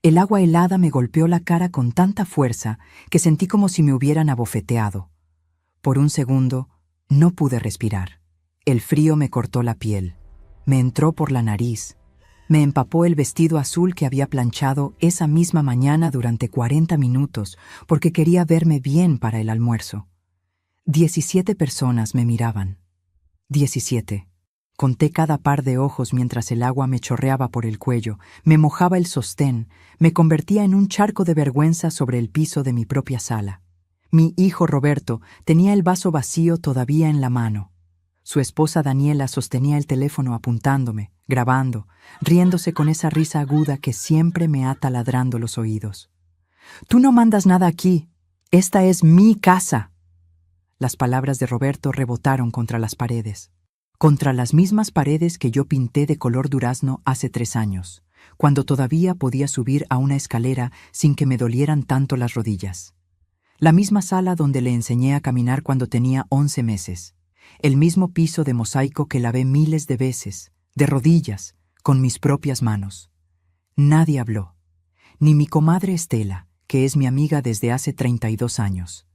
El agua helada me golpeó la cara con tanta fuerza que sentí como si me hubieran abofeteado. Por un segundo, no pude respirar. El frío me cortó la piel. Me entró por la nariz. Me empapó el vestido azul que había planchado esa misma mañana durante 40 minutos porque quería verme bien para el almuerzo. 17 personas me miraban. 17. Conté cada par de ojos mientras el agua me chorreaba por el cuello, me mojaba el sostén, me convertía en un charco de vergüenza sobre el piso de mi propia sala. Mi hijo Roberto tenía el vaso vacío todavía en la mano. Su esposa Daniela sostenía el teléfono apuntándome, grabando, riéndose con esa risa aguda que siempre me ata ladrando los oídos. «Tú no mandas nada aquí. Esta es mi casa». Las palabras de Roberto rebotaron contra las paredes. Contra las mismas paredes que yo pinté de color durazno hace 3 años, cuando todavía podía subir a una escalera sin que me dolieran tanto las rodillas. La misma sala donde le enseñé a caminar cuando tenía 11 meses. El mismo piso de mosaico que lavé miles de veces, de rodillas, con mis propias manos. Nadie habló. Ni mi comadre Estela, que es mi amiga desde hace 32 años.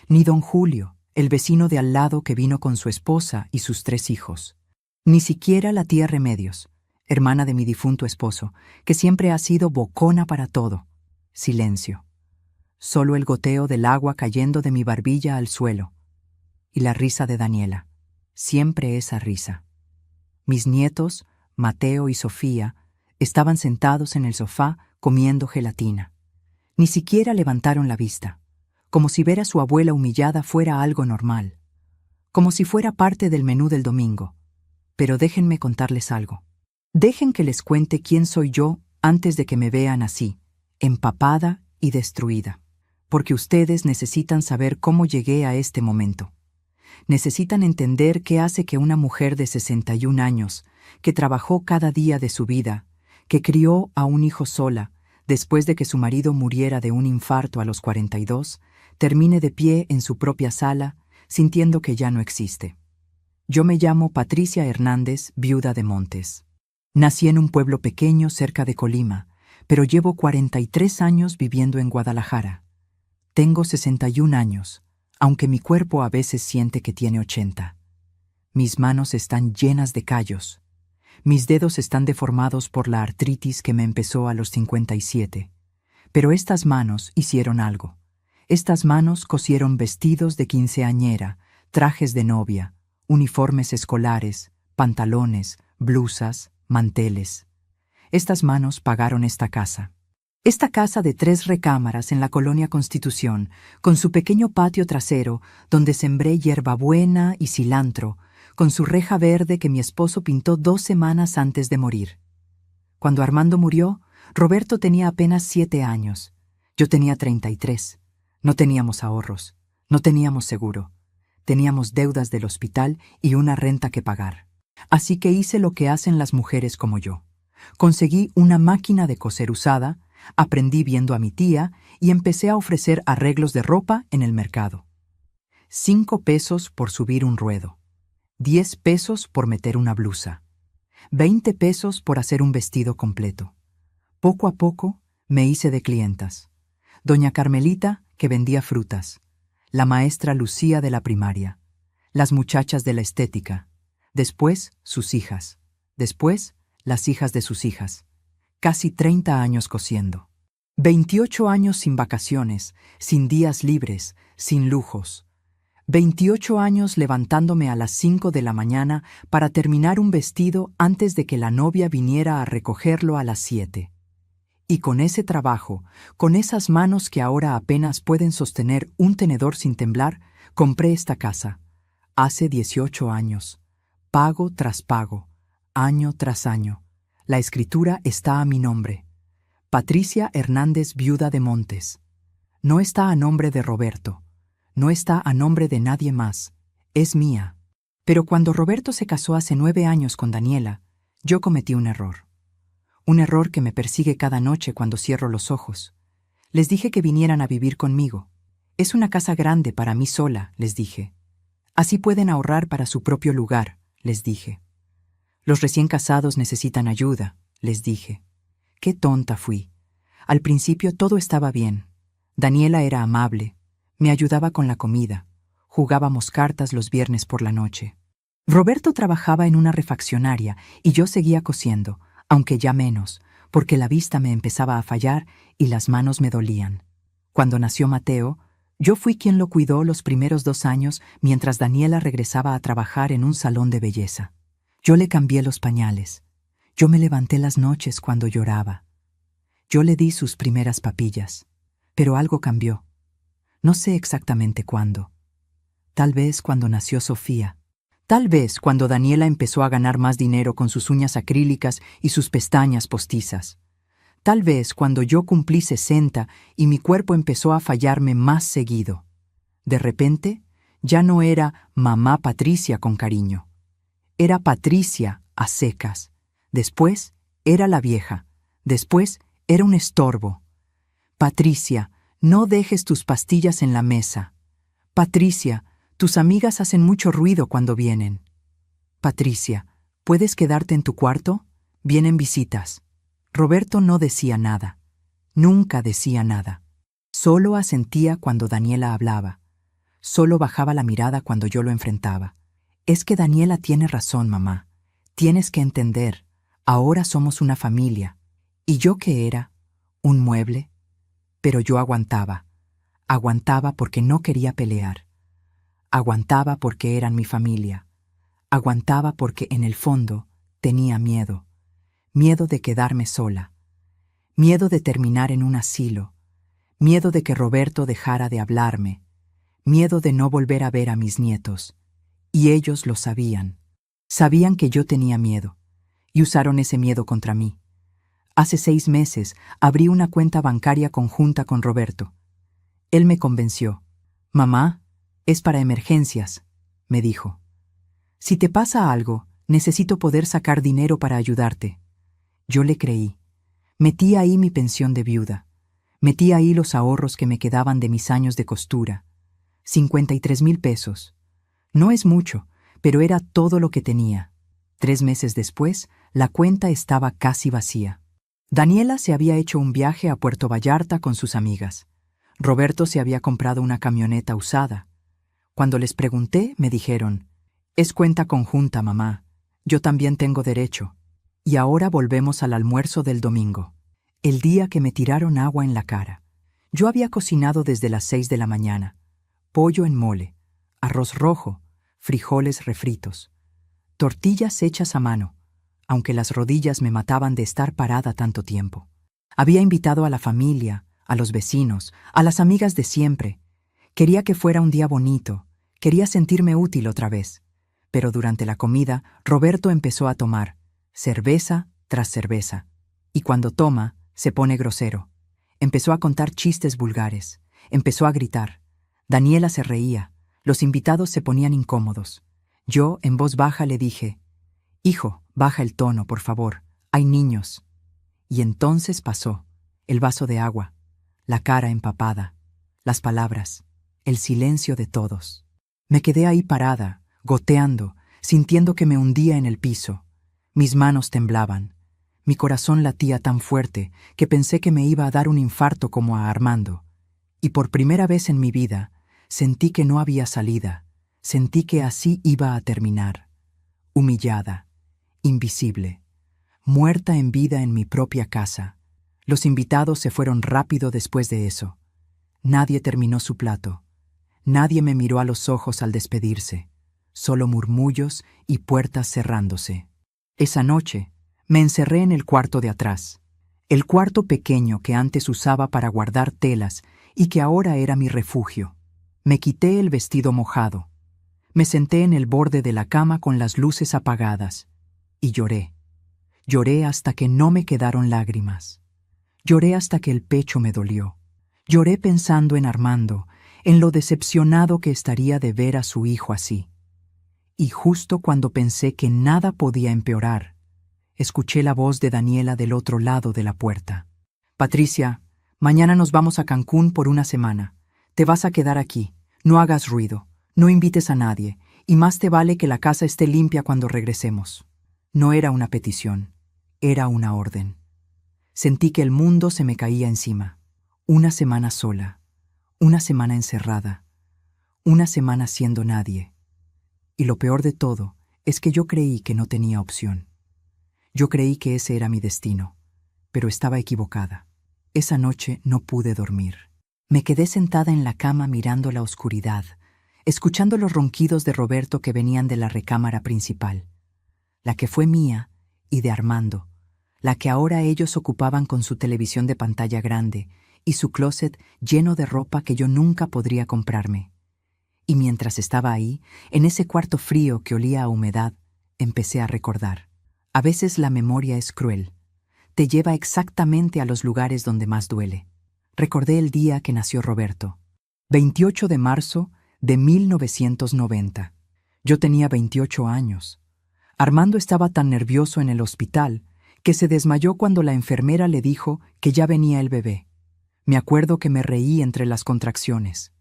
Ni don Julio, el vecino de al lado que vino con su esposa y sus 3 hijos. Ni siquiera la tía Remedios, hermana de mi difunto esposo, que siempre ha sido bocona para todo. Silencio. Solo el goteo del agua cayendo de mi barbilla al suelo. Y la risa de Daniela. Siempre esa risa. Mis nietos, Mateo y Sofía, estaban sentados en el sofá comiendo gelatina. Ni siquiera levantaron la vista, como si ver a su abuela humillada fuera algo normal, como si fuera parte del menú del domingo. Pero déjenme contarles algo. Dejen que les cuente quién soy yo antes de que me vean así, empapada y destruida. Porque ustedes necesitan saber cómo llegué a este momento. Necesitan entender qué hace que una mujer de 61 años, que trabajó cada día de su vida, que crió a un hijo sola, después de que su marido muriera de un infarto a los 42, termine de pie en su propia sala, sintiendo que ya no existe. Yo me llamo Patricia Hernández, viuda de Montes. Nací en un pueblo pequeño cerca de Colima, pero llevo 43 años viviendo en Guadalajara. Tengo 61 años, aunque mi cuerpo a veces siente que tiene 80. Mis manos están llenas de callos. Mis dedos están deformados por la artritis que me empezó a los 57. Pero estas manos hicieron algo. Estas manos cosieron vestidos de quinceañera, trajes de novia, uniformes escolares, pantalones, blusas, manteles. Estas manos pagaron esta casa. Esta casa de 3 recámaras en la colonia Constitución, con su pequeño patio trasero donde sembré hierbabuena y cilantro, con su reja verde que mi esposo pintó 2 semanas antes de morir. Cuando Armando murió, Roberto tenía apenas 7 años. Yo tenía 33. No teníamos ahorros, no teníamos seguro. Teníamos deudas del hospital y una renta que pagar. Así que hice lo que hacen las mujeres como yo. Conseguí una máquina de coser usada, aprendí viendo a mi tía y empecé a ofrecer arreglos de ropa en el mercado. 5 pesos por subir un ruedo, 10 pesos por meter una blusa, 20 pesos por hacer un vestido completo. Poco a poco me hice de clientas. Doña Carmelita, que vendía frutas, la maestra Lucía de la primaria, las muchachas de la estética, después sus hijas, después las hijas de sus hijas. Casi 30 años cosiendo. 28 años sin vacaciones, sin días libres, sin lujos. 28 años levantándome a las 5 de la mañana para terminar un vestido antes de que la novia viniera a recogerlo a las 7. Y con ese trabajo, con esas manos que ahora apenas pueden sostener un tenedor sin temblar, compré esta casa. Hace 18 años. Pago tras pago, año tras año. La escritura está a mi nombre. Patricia Hernández, viuda de Montes. No está a nombre de Roberto. No está a nombre de nadie más. Es mía. Pero cuando Roberto se casó hace 9 años con Daniela, yo cometí un error. Un error que me persigue cada noche cuando cierro los ojos. Les dije que vinieran a vivir conmigo. Es una casa grande para mí sola, les dije. Así pueden ahorrar para su propio lugar, les dije. Los recién casados necesitan ayuda, les dije. Qué tonta fui. Al principio todo estaba bien. Daniela era amable, me ayudaba con la comida, jugábamos cartas los viernes por la noche. Roberto trabajaba en una refaccionaria y yo seguía cosiendo, aunque ya menos, porque la vista me empezaba a fallar y las manos me dolían. Cuando nació Mateo, yo fui quien lo cuidó los primeros 2 años mientras Daniela regresaba a trabajar en un salón de belleza. Yo le cambié los pañales. Yo me levanté las noches cuando lloraba. Yo le di sus primeras papillas. Pero algo cambió. No sé exactamente cuándo. Tal vez cuando nació Sofía. Tal vez cuando Daniela empezó a ganar más dinero con sus uñas acrílicas y sus pestañas postizas. Tal vez cuando yo cumplí 60 y mi cuerpo empezó a fallarme más seguido. De repente, ya no era mamá Patricia con cariño. Era Patricia a secas. Después era la vieja. Después era un estorbo. Patricia, no dejes tus pastillas en la mesa. Patricia, tus amigas hacen mucho ruido cuando vienen. Patricia, ¿puedes quedarte en tu cuarto? Vienen visitas. Roberto no decía nada. Nunca decía nada. Solo asentía cuando Daniela hablaba. Solo bajaba la mirada cuando yo lo enfrentaba. Es que Daniela tiene razón, mamá. Tienes que entender. Ahora somos una familia. ¿Y yo qué era? ¿Un mueble? Pero yo aguantaba. Aguantaba porque no quería pelear. Aguantaba porque eran mi familia. Aguantaba porque en el fondo tenía miedo. Miedo de quedarme sola. Miedo de terminar en un asilo. Miedo de que Roberto dejara de hablarme. Miedo de no volver a ver a mis nietos. Y ellos lo sabían. Sabían que yo tenía miedo. Y usaron ese miedo contra mí. Hace 6 meses abrí una cuenta bancaria conjunta con Roberto. Él me convenció. Mamá, es para emergencias, me dijo. Si te pasa algo, necesito poder sacar dinero para ayudarte. Yo le creí. Metí ahí mi pensión de viuda. Metí ahí los ahorros que me quedaban de mis años de costura. 53,000 pesos. No es mucho, pero era todo lo que tenía. 3 meses después, la cuenta estaba casi vacía. Daniela se había hecho un viaje a Puerto Vallarta con sus amigas. Roberto se había comprado una camioneta usada. Cuando les pregunté, me dijeron, «Es cuenta conjunta, mamá. Yo también tengo derecho». Y ahora volvemos al almuerzo del domingo. El día que me tiraron agua en la cara. Yo había cocinado desde las 6 de la mañana. Pollo en mole, arroz rojo, frijoles refritos, tortillas hechas a mano, aunque las rodillas me mataban de estar parada tanto tiempo. Había invitado a la familia, a los vecinos, a las amigas de siempre. Quería que fuera un día bonito, quería sentirme útil otra vez. Pero durante la comida, Roberto empezó a tomar cerveza tras cerveza. Y cuando toma, se pone grosero. Empezó a contar chistes vulgares. Empezó a gritar. Daniela se reía. Los invitados se ponían incómodos. Yo, en voz baja, le dije, «Hijo, baja el tono, por favor. Hay niños». Y entonces pasó. El vaso de agua, la cara empapada, las palabras, el silencio de todos. Me quedé ahí parada, goteando, sintiendo que me hundía en el piso. Mis manos temblaban. Mi corazón latía tan fuerte que pensé que me iba a dar un infarto como a Armando. Y por primera vez en mi vida, sentí que no había salida. Sentí que así iba a terminar. Humillada, invisible, muerta en vida en mi propia casa. Los invitados se fueron rápido después de eso. Nadie terminó su plato. Nadie me miró a los ojos al despedirse. Solo murmullos y puertas cerrándose. Esa noche, me encerré en el cuarto de atrás. El cuarto pequeño que antes usaba para guardar telas y que ahora era mi refugio. Me quité el vestido mojado. Me senté en el borde de la cama con las luces apagadas. Y lloré. Lloré hasta que no me quedaron lágrimas. Lloré hasta que el pecho me dolió. Lloré pensando en Armando, en lo decepcionado que estaría de ver a su hijo así. Y justo cuando pensé que nada podía empeorar, escuché la voz de Daniela del otro lado de la puerta. «Patricia, mañana nos vamos a Cancún por una semana. Te vas a quedar aquí. No hagas ruido. No invites a nadie. Y más te vale que la casa esté limpia cuando regresemos». No era una petición. Era una orden. Sentí que el mundo se me caía encima. Una semana sola, una semana encerrada, una semana siendo nadie. Y lo peor de todo es que yo creí que no tenía opción. Yo creí que ese era mi destino, pero estaba equivocada. Esa noche no pude dormir. Me quedé sentada en la cama mirando la oscuridad, escuchando los ronquidos de Roberto que venían de la recámara principal, la que fue mía y de Armando, la que ahora ellos ocupaban con su televisión de pantalla grande y su closet lleno de ropa que yo nunca podría comprarme. Y mientras estaba ahí, en ese cuarto frío que olía a humedad, empecé a recordar. A veces la memoria es cruel. Te lleva exactamente a los lugares donde más duele. Recordé el día que nació Roberto. 28 de marzo de 1990. Yo tenía 28 años. Armando estaba tan nervioso en el hospital que se desmayó cuando la enfermera le dijo que ya venía el bebé. Me acuerdo que me reí entre las contracciones.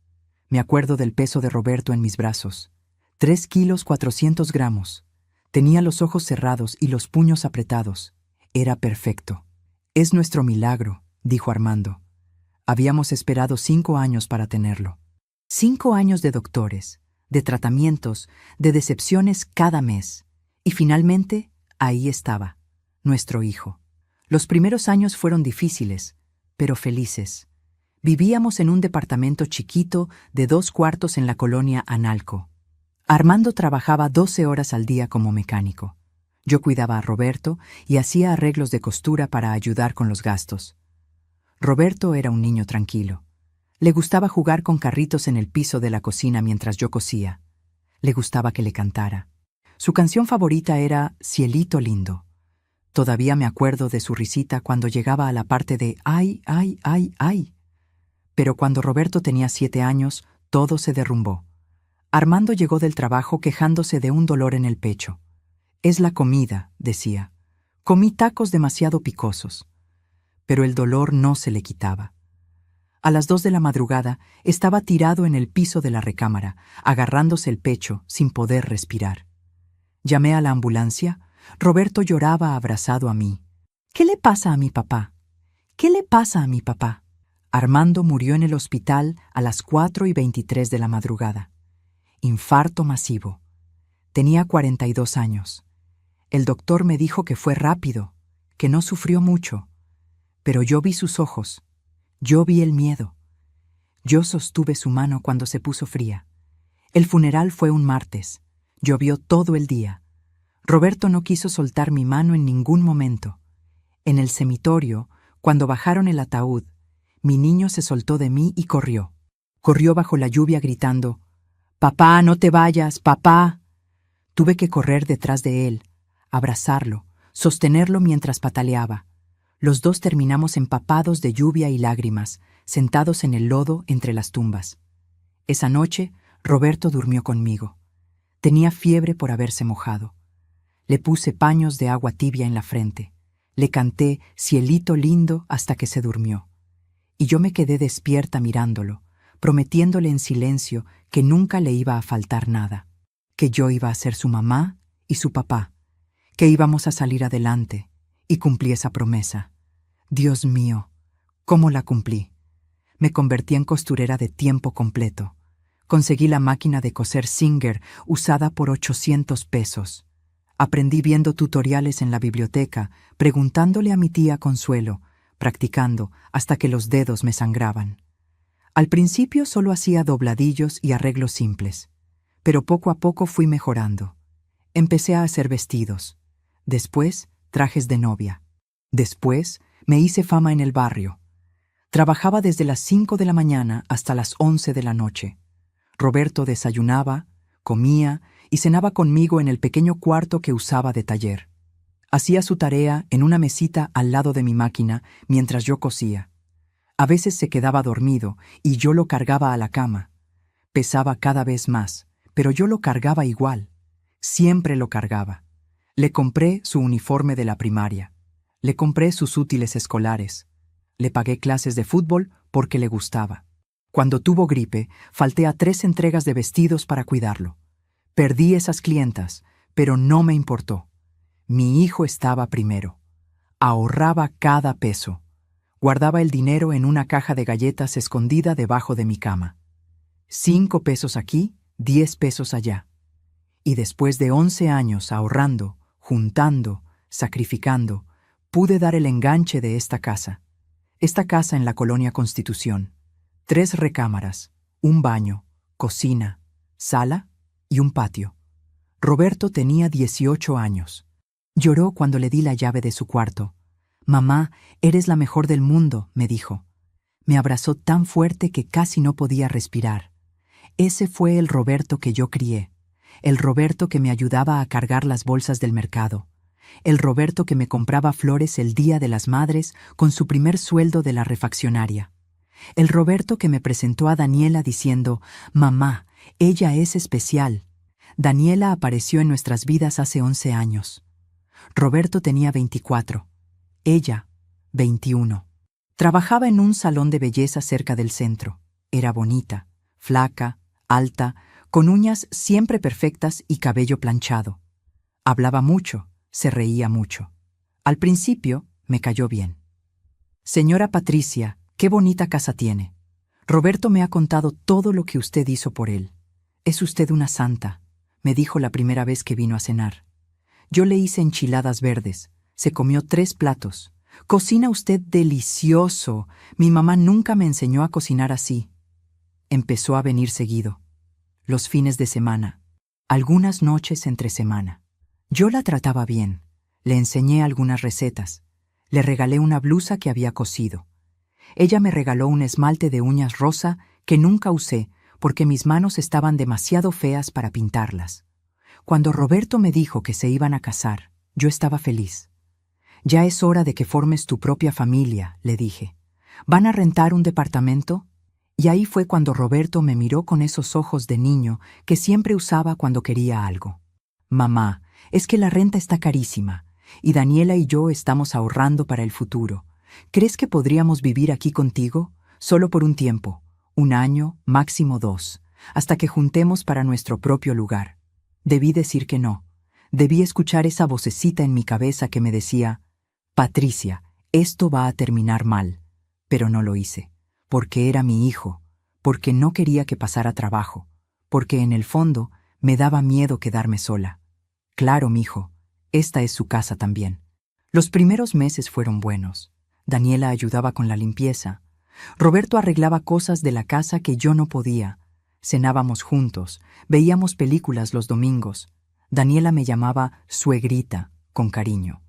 Me acuerdo del peso de Roberto en mis brazos. 3 kilos 400 gramos. Tenía los ojos cerrados y los puños apretados. Era perfecto. Es nuestro milagro, dijo Armando. Habíamos esperado 5 años para tenerlo. 5 años de doctores, de tratamientos, de decepciones cada mes. Y finalmente, ahí estaba, nuestro hijo. Los primeros años fueron difíciles, pero felices. Vivíamos en un departamento chiquito de 2 cuartos en la colonia Analco. Armando trabajaba 12 horas al día como mecánico. Yo cuidaba a Roberto y hacía arreglos de costura para ayudar con los gastos. Roberto era un niño tranquilo. Le gustaba jugar con carritos en el piso de la cocina mientras yo cosía. Le gustaba que le cantara. Su canción favorita era Cielito lindo. Todavía me acuerdo de su risita cuando llegaba a la parte de ¡ay, ay, ay, ay! Pero cuando Roberto tenía 7 años, todo se derrumbó. Armando llegó del trabajo quejándose de un dolor en el pecho. Es la comida, decía. Comí tacos demasiado picosos. Pero el dolor no se le quitaba. A las 2 de la madrugada estaba tirado en el piso de la recámara, agarrándose el pecho sin poder respirar. Llamé a la ambulancia. Roberto lloraba abrazado a mí. ¿Qué le pasa a mi papá? ¿Qué le pasa a mi papá? Armando murió en el hospital a las 4:23 de la madrugada. Infarto masivo. Tenía 42 años. El doctor me dijo que fue rápido, que no sufrió mucho. Pero yo vi sus ojos. Yo vi el miedo. Yo sostuve su mano cuando se puso fría. El funeral fue un martes. Llovió todo el día. Roberto no quiso soltar mi mano en ningún momento. En el cementerio, cuando bajaron el ataúd, mi niño se soltó de mí y corrió. Corrió bajo la lluvia gritando, «Papá, no te vayas, papá». Tuve que correr detrás de él, abrazarlo, sostenerlo mientras pataleaba. Los dos terminamos empapados de lluvia y lágrimas, sentados en el lodo entre las tumbas. Esa noche, Roberto durmió conmigo. Tenía fiebre por haberse mojado. Le puse paños de agua tibia en la frente. Le canté Cielito lindo hasta que se durmió. Y yo me quedé despierta mirándolo, prometiéndole en silencio que nunca le iba a faltar nada, que yo iba a ser su mamá y su papá, que íbamos a salir adelante, y cumplí esa promesa. Dios mío, ¿cómo la cumplí? Me convertí en costurera de tiempo completo. Conseguí la máquina de coser Singer usada por 800 pesos. Aprendí viendo tutoriales en la biblioteca, preguntándole a mi tía Consuelo, practicando hasta que los dedos me sangraban. Al principio solo hacía dobladillos y arreglos simples, pero poco a poco fui mejorando. Empecé a hacer vestidos, después trajes de novia. Después me hice fama en el barrio. Trabajaba desde las 5 de la mañana hasta las 11 de la noche. Roberto desayunaba, comía y cenaba conmigo en el pequeño cuarto que usaba de taller. Hacía su tarea en una mesita al lado de mi máquina mientras yo cosía. A veces se quedaba dormido y yo lo cargaba a la cama. Pesaba cada vez más, pero yo lo cargaba igual. Siempre lo cargaba. Le compré su uniforme de la primaria. Le compré sus útiles escolares. Le pagué clases de fútbol porque le gustaba. Cuando tuvo gripe, falté a 3 entregas de vestidos para cuidarlo. Perdí esas clientas, pero no me importó. Mi hijo estaba primero. Ahorraba cada peso. Guardaba el dinero en una caja de galletas escondida debajo de mi cama. 5 pesos aquí, 10 pesos allá. Y después de 11 años ahorrando, juntando, sacrificando, pude dar el enganche de esta casa. Esta casa en la colonia Constitución. 3 recámaras, un baño, cocina, sala y un patio. Roberto tenía 18 años. Lloró cuando le di la llave de su cuarto. «Mamá, eres la mejor del mundo», me dijo. Me abrazó tan fuerte que casi no podía respirar. Ese fue el Roberto que yo crié. El Roberto que me ayudaba a cargar las bolsas del mercado. El Roberto que me compraba flores el Día de las Madres con su primer sueldo de la refaccionaria. El Roberto que me presentó a Daniela diciendo, «Mamá, ella es especial». Daniela apareció en nuestras vidas hace 11 años. Roberto tenía 24. Ella, 21. Trabajaba en un salón de belleza cerca del centro. Era bonita, flaca, alta, con uñas siempre perfectas y cabello planchado. Hablaba mucho, se reía mucho. Al principio me cayó bien. «Señora Patricia, qué bonita casa tiene. Roberto me ha contado todo lo que usted hizo por él. Es usted una santa», me dijo la primera vez que vino a cenar. Yo le hice enchiladas verdes. Se comió 3 platos. «Cocina usted delicioso. Mi mamá nunca me enseñó a cocinar así». Empezó a venir seguido. Los fines de semana. Algunas noches entre semana. Yo la trataba bien. Le enseñé algunas recetas. Le regalé una blusa que había cosido. Ella me regaló un esmalte de uñas rosa que nunca usé porque mis manos estaban demasiado feas para pintarlas. Cuando Roberto me dijo que se iban a casar, yo estaba feliz. «Ya es hora de que formes tu propia familia», le dije. «¿Van a rentar un departamento?» Y ahí fue cuando Roberto me miró con esos ojos de niño que siempre usaba cuando quería algo. «Mamá, es que la renta está carísima, y Daniela y yo estamos ahorrando para el futuro. ¿Crees que podríamos vivir aquí contigo? Solo por un tiempo, 1 año, máximo 2, hasta que juntemos para nuestro propio lugar». Debí decir que no. Debí escuchar esa vocecita en mi cabeza que me decía, «Patricia, esto va a terminar mal». Pero no lo hice, porque era mi hijo, porque no quería que pasara trabajo, porque en el fondo me daba miedo quedarme sola. «Claro, mijo, esta es su casa también». Los primeros meses fueron buenos. Daniela ayudaba con la limpieza. Roberto arreglaba cosas de la casa que yo no podía. Cenábamos juntos, veíamos películas los domingos. Daniela me llamaba suegrita, con cariño.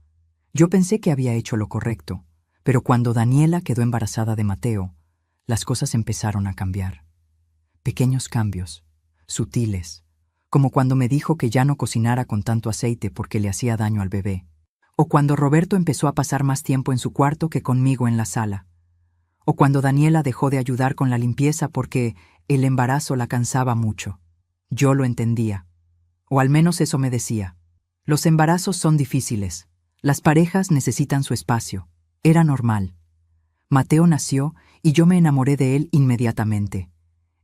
Yo pensé que había hecho lo correcto, pero cuando Daniela quedó embarazada de Mateo, las cosas empezaron a cambiar. Pequeños cambios, sutiles, como cuando me dijo que ya no cocinara con tanto aceite porque le hacía daño al bebé, o cuando Roberto empezó a pasar más tiempo en su cuarto que conmigo en la sala, o cuando Daniela dejó de ayudar con la limpieza porque el embarazo la cansaba mucho. Yo lo entendía, o al menos eso me decía. Los embarazos son difíciles. Las parejas necesitan su espacio. Era normal. Mateo nació y yo me enamoré de él inmediatamente.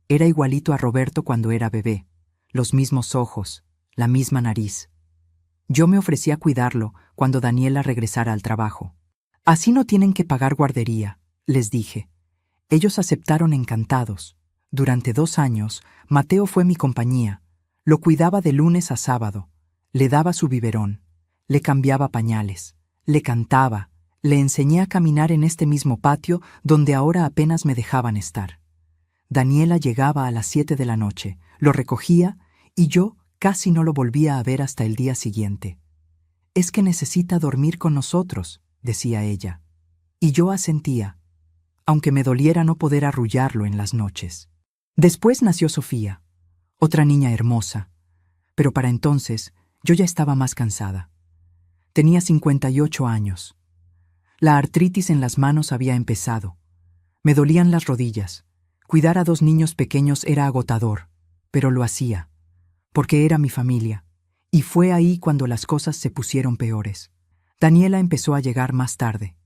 Era igualito a Roberto cuando era bebé. Los mismos ojos, la misma nariz. Yo me ofrecí a cuidarlo cuando Daniela regresara al trabajo. «Así no tienen que pagar guardería», les dije. Ellos aceptaron encantados. Durante 2 años, Mateo fue mi compañía. Lo cuidaba de lunes a sábado. Le daba su biberón. Le cambiaba pañales. Le cantaba. Le enseñé a caminar en este mismo patio donde ahora apenas me dejaban estar. Daniela llegaba a las 7 de la noche, lo recogía y yo casi no lo volvía a ver hasta el día siguiente. «Es que necesita dormir con nosotros», decía ella. Y yo asentía, aunque me doliera no poder arrullarlo en las noches. Después nació Sofía, otra niña hermosa, pero para entonces yo ya estaba más cansada. Tenía 58 años. La artritis en las manos había empezado. Me dolían las rodillas. Cuidar a 2 niños pequeños era agotador, pero lo hacía, porque era mi familia, y fue ahí cuando las cosas se pusieron peores. Daniela empezó a llegar más tarde,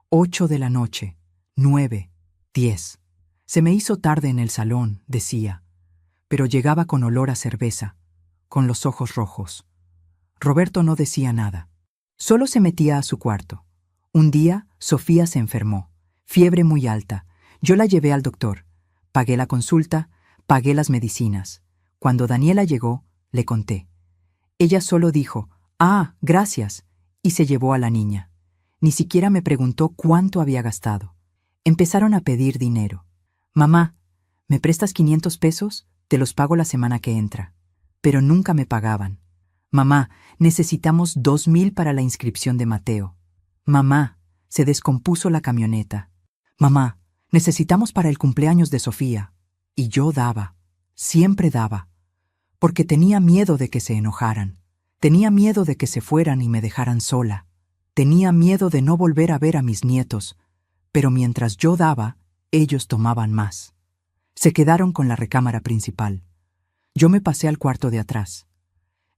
8 de la noche, 9, 10. Se me hizo tarde en el salón, decía, pero llegaba con olor a cerveza, con los ojos rojos. Roberto no decía nada. Solo se metía a su cuarto. Un día, Sofía se enfermó. Fiebre muy alta. Yo la llevé al doctor. Pagué la consulta, pagué las medicinas. Cuando Daniela llegó, le conté. Ella solo dijo, «Ah, gracias», y se llevó a la niña. Ni siquiera me preguntó cuánto había gastado. Empezaron a pedir dinero. «Mamá, ¿me prestas 500 pesos? Te los pago la semana que entra». Pero nunca me pagaban. «Mamá, necesitamos 2,000 para la inscripción de Mateo». «Mamá, se descompuso la camioneta». «Mamá, necesitamos para el cumpleaños de Sofía». Y yo daba, siempre daba, porque tenía miedo de que se enojaran. Tenía miedo de que se fueran y me dejaran sola. Tenía miedo de no volver a ver a mis nietos, pero mientras yo daba, ellos tomaban más. Se quedaron con la recámara principal. Yo me pasé al cuarto de atrás.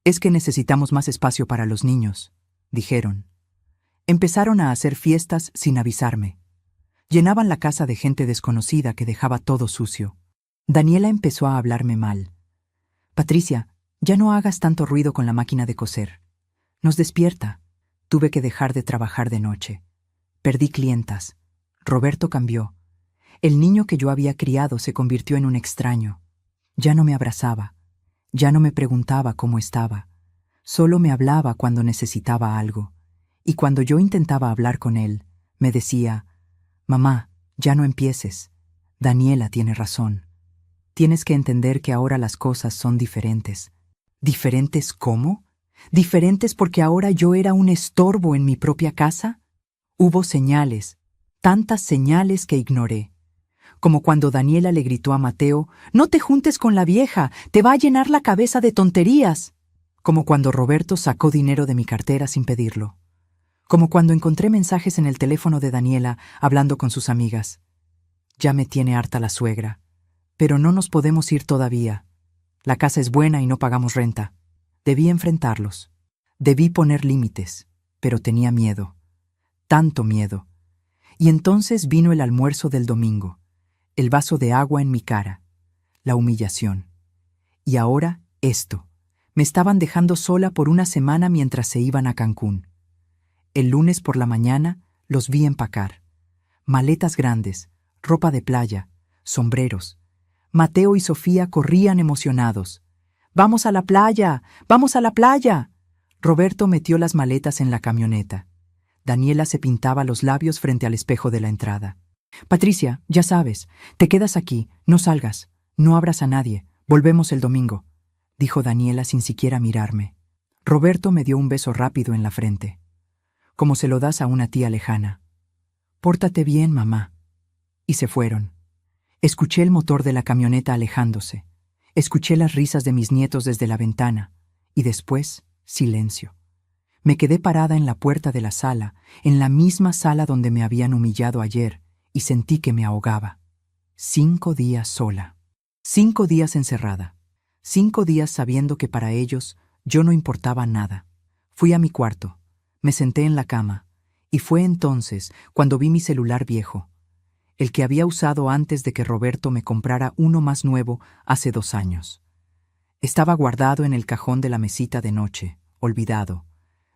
«Es que necesitamos más espacio para los niños», dijeron. Empezaron a hacer fiestas sin avisarme. Llenaban la casa de gente desconocida que dejaba todo sucio. Daniela empezó a hablarme mal. «Patricia, ya no hagas tanto ruido con la máquina de coser. Nos despierta». Tuve que dejar de trabajar de noche. Perdí clientas. Roberto cambió. El niño que yo había criado se convirtió en un extraño. Ya no me abrazaba. Ya no me preguntaba cómo estaba. Solo me hablaba cuando necesitaba algo. Y cuando yo intentaba hablar con él, me decía, «Mamá, ya no empieces. Daniela tiene razón. Tienes que entender que ahora las cosas son diferentes». ¿Diferentes cómo? ¿Diferentes porque ahora yo era un estorbo en mi propia casa? Hubo señales, tantas señales que ignoré. Como cuando Daniela le gritó a Mateo, «No te juntes con la vieja, te va a llenar la cabeza de tonterías». Como cuando Roberto sacó dinero de mi cartera sin pedirlo. Como cuando encontré mensajes en el teléfono de Daniela hablando con sus amigas. Ya me tiene harta la suegra. Pero no nos podemos ir todavía. La casa es buena y no pagamos renta. Debí enfrentarlos. Debí poner límites, pero tenía miedo. Tanto miedo. Y entonces vino el almuerzo del domingo, el vaso de agua en mi cara, la humillación. Y ahora esto. Me estaban dejando sola por una semana mientras se iban a Cancún. El lunes por la mañana los vi empacar. Maletas grandes, ropa de playa, sombreros. Mateo y Sofía corrían emocionados. «¡Vamos a la playa! ¡Vamos a la playa!». Roberto metió las maletas en la camioneta. Daniela se pintaba los labios frente al espejo de la entrada. «Patricia, ya sabes, te quedas aquí, no salgas, no abras a nadie, volvemos el domingo», dijo Daniela sin siquiera mirarme. Roberto me dio un beso rápido en la frente, como se lo das a una tía lejana. «Pórtate bien, mamá». Y se fueron. Escuché el motor de la camioneta alejándose. Escuché las risas de mis nietos desde la ventana, y después, silencio. Me quedé parada en la puerta de la sala, en la misma sala donde me habían humillado ayer, y sentí que me ahogaba. 5 días sola. 5 días encerrada. 5 días sabiendo que para ellos yo no importaba nada. Fui a mi cuarto, me senté en la cama, y fue entonces cuando vi mi celular viejo, el que había usado antes de que Roberto me comprara uno más nuevo hace 2 años. Estaba guardado en el cajón de la mesita de noche, olvidado,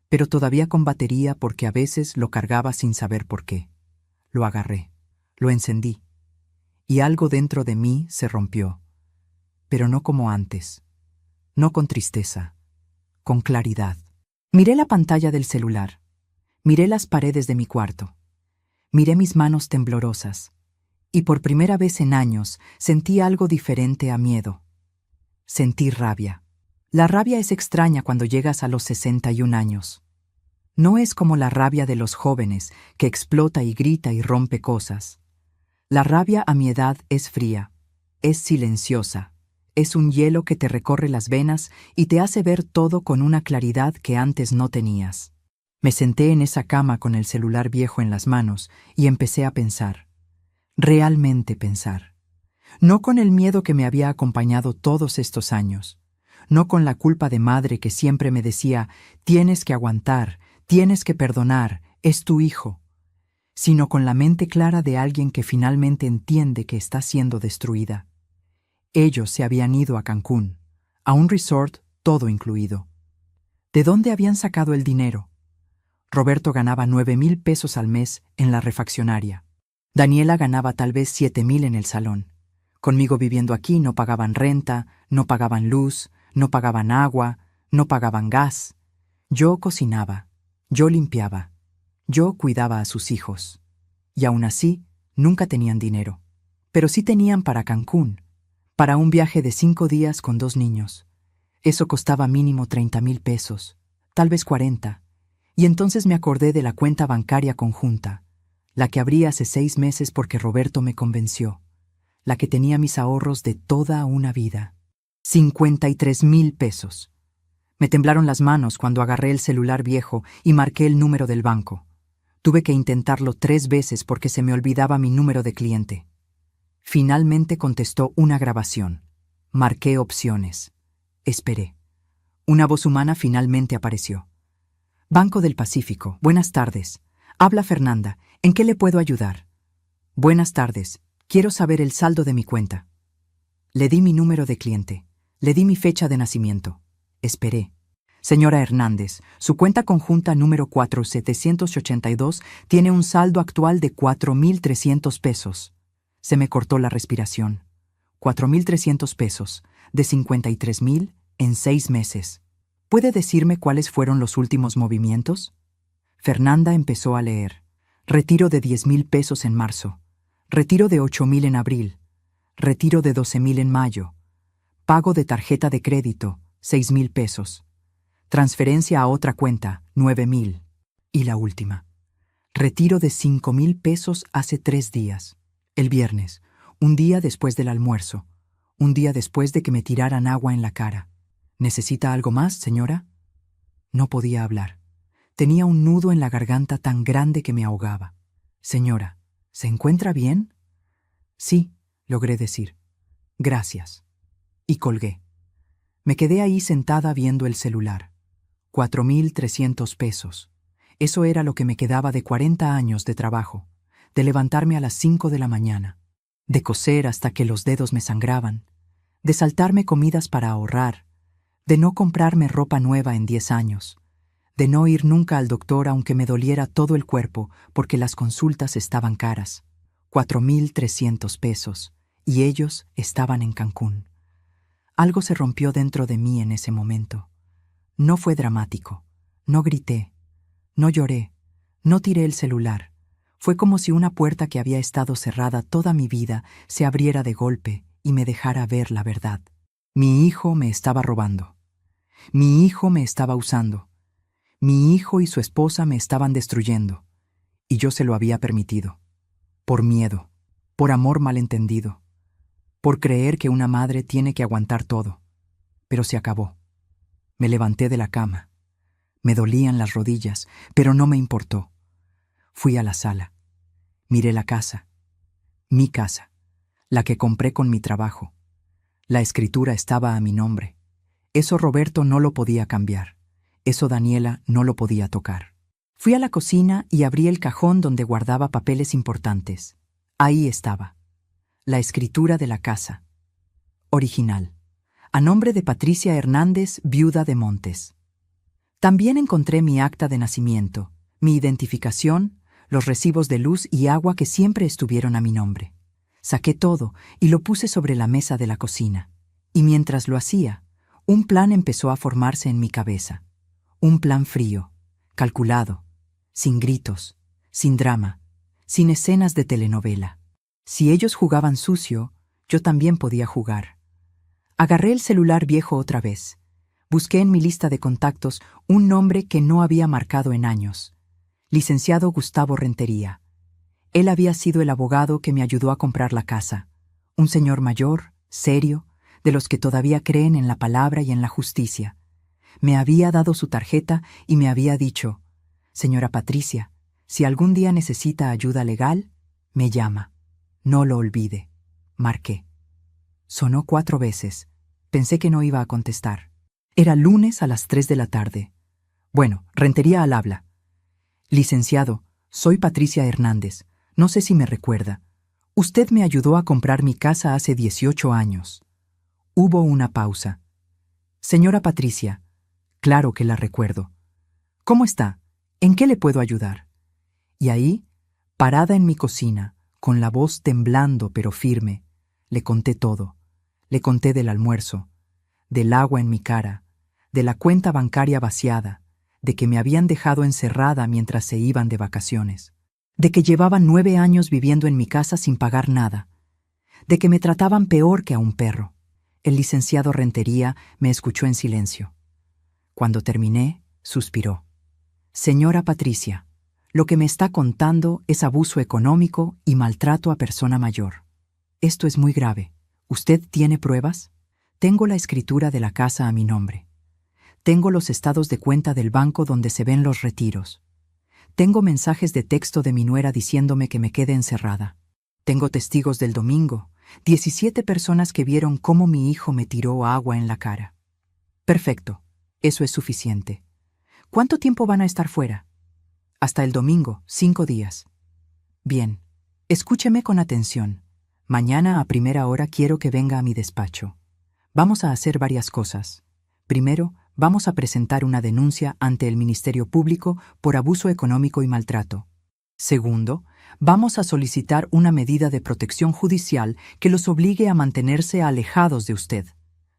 pero todavía con batería porque a veces lo cargaba sin saber por qué. Lo agarré, lo encendí, y algo dentro de mí se rompió, pero no como antes, no con tristeza, con claridad. Miré la pantalla del celular, miré las paredes de mi cuarto, miré mis manos temblorosas, y por primera vez en años sentí algo diferente a miedo. Sentí rabia. La rabia es extraña cuando llegas a los 61 años. No es como la rabia de los jóvenes, que explota y grita y rompe cosas. La rabia a mi edad es fría, es silenciosa, es un hielo que te recorre las venas y te hace ver todo con una claridad que antes no tenías. Me senté en esa cama con el celular viejo en las manos y empecé a pensar. Realmente pensar. No con el miedo que me había acompañado todos estos años. No con la culpa de madre que siempre me decía, tienes que aguantar, tienes que perdonar, es tu hijo. Sino con la mente clara de alguien que finalmente entiende que está siendo destruida. Ellos se habían ido a Cancún, a un resort todo incluido. ¿De dónde habían sacado el dinero? Roberto ganaba 9,000 pesos al mes en la refaccionaria. Daniela ganaba tal vez 7,000 en el salón. Conmigo viviendo aquí no pagaban renta, no pagaban luz, no pagaban agua, no pagaban gas. Yo cocinaba, yo limpiaba, yo cuidaba a sus hijos. Y aún así, nunca tenían dinero. Pero sí tenían para Cancún, para un viaje de 5 días con 2 niños. Eso costaba mínimo 30,000 pesos, tal vez 40. Y entonces me acordé de la cuenta bancaria conjunta, la que abrí hace 6 meses porque Roberto me convenció, la que tenía mis ahorros de toda una vida. 53,000 pesos. Me temblaron las manos cuando agarré el celular viejo y marqué el número del banco. Tuve que intentarlo 3 veces porque se me olvidaba mi número de cliente. Finalmente contestó una grabación. Marqué opciones. Esperé. Una voz humana finalmente apareció. Banco del Pacífico, buenas tardes. Habla Fernanda, ¿en qué le puedo ayudar? Buenas tardes, quiero saber el saldo de mi cuenta. Le di mi número de cliente. Le di mi fecha de nacimiento. Esperé. Señora Hernández, su cuenta conjunta número 4782 tiene un saldo actual de 4,300 pesos. Se me cortó la respiración. 4,300 pesos, de 53,000 en 6 meses. ¿Puede decirme cuáles fueron los últimos movimientos? Fernanda empezó a leer. Retiro de 10,000 pesos en marzo. Retiro de 8,000 en abril. Retiro de 12,000 en mayo. Pago de tarjeta de crédito, 6,000 pesos. Transferencia a otra cuenta, 9,000. Y la última. Retiro de 5,000 pesos hace 3 días. El viernes, un día después del almuerzo. Un día después de que me tiraran agua en la cara. ¿Necesita algo más, señora? No podía hablar. Tenía un nudo en la garganta tan grande que me ahogaba. Señora, ¿se encuentra bien? Sí, logré decir. Gracias. Y colgué. Me quedé ahí sentada viendo el celular. 4,300 pesos. Eso era lo que me quedaba de 40 años de trabajo, de levantarme a las 5 de la mañana, de coser hasta que los dedos me sangraban, de saltarme comidas para ahorrar, de no comprarme ropa nueva en 10 años, de no ir nunca al doctor aunque me doliera todo el cuerpo porque las consultas estaban caras. 4,300 pesos, y ellos estaban en Cancún. Algo se rompió dentro de mí en ese momento. No fue dramático, no grité, no lloré, no tiré el celular. Fue como si una puerta que había estado cerrada toda mi vida se abriera de golpe y me dejara ver la verdad. Mi hijo me estaba robando. Mi hijo me estaba usando. Mi hijo y su esposa me estaban destruyendo. Y yo se lo había permitido. Por miedo, por amor malentendido, por creer que una madre tiene que aguantar todo. Pero se acabó. Me levanté de la cama. Me dolían las rodillas, pero no me importó. Fui a la sala. Miré la casa. Mi casa. La que compré con mi trabajo. La escritura estaba a mi nombre. Eso Roberto no lo podía cambiar. Eso Daniela no lo podía tocar. Fui a la cocina y abrí el cajón donde guardaba papeles importantes. Ahí estaba. La escritura de la casa. Original. A nombre de Patricia Hernández, viuda de Montes. También encontré mi acta de nacimiento, mi identificación, los recibos de luz y agua que siempre estuvieron a mi nombre. Saqué todo y lo puse sobre la mesa de la cocina. Y mientras lo hacía, un plan empezó a formarse en mi cabeza. Un plan frío, calculado, sin gritos, sin drama, sin escenas de telenovela. Si ellos jugaban sucio, yo también podía jugar. Agarré el celular viejo otra vez. Busqué en mi lista de contactos un nombre que no había marcado en años. Licenciado Gustavo Rentería. Él había sido el abogado que me ayudó a comprar la casa. Un señor mayor, serio, de los que todavía creen en la palabra y en la justicia. Me había dado su tarjeta y me había dicho: «Señora Patricia, si algún día necesita ayuda legal, me llama. No lo olvide». Marqué. Sonó 4 veces. Pensé que no iba a contestar. Era lunes a las 3 de la tarde. Bueno, Rentería al habla. Licenciado, soy Patricia Hernández. No sé si me recuerda. Usted me ayudó a comprar mi casa hace 18 años. Hubo una pausa. Señora Patricia, claro que la recuerdo. ¿Cómo está? ¿En qué le puedo ayudar? Y ahí, parada en mi cocina, con la voz temblando pero firme, le conté todo. Le conté del almuerzo, del agua en mi cara, de la cuenta bancaria vaciada, de que me habían dejado encerrada mientras se iban de vacaciones, de que llevaban 9 años viviendo en mi casa sin pagar nada, de que me trataban peor que a un perro. El licenciado Rentería me escuchó en silencio. Cuando terminé, suspiró. Señora Patricia, lo que me está contando es abuso económico y maltrato a persona mayor. Esto es muy grave. ¿Usted tiene pruebas? Tengo la escritura de la casa a mi nombre. Tengo los estados de cuenta del banco donde se ven los retiros. Tengo mensajes de texto de mi nuera diciéndome que me quede encerrada. Tengo testigos del domingo, 17 personas que vieron cómo mi hijo me tiró agua en la cara. Perfecto, eso es suficiente. ¿Cuánto tiempo van a estar fuera? Hasta el domingo, 5 días. Bien, escúcheme con atención. Mañana a primera hora quiero que venga a mi despacho. Vamos a hacer varias cosas. Primero, vamos a presentar una denuncia ante el Ministerio Público por abuso económico y maltrato. Segundo, vamos a solicitar una medida de protección judicial que los obligue a mantenerse alejados de usted.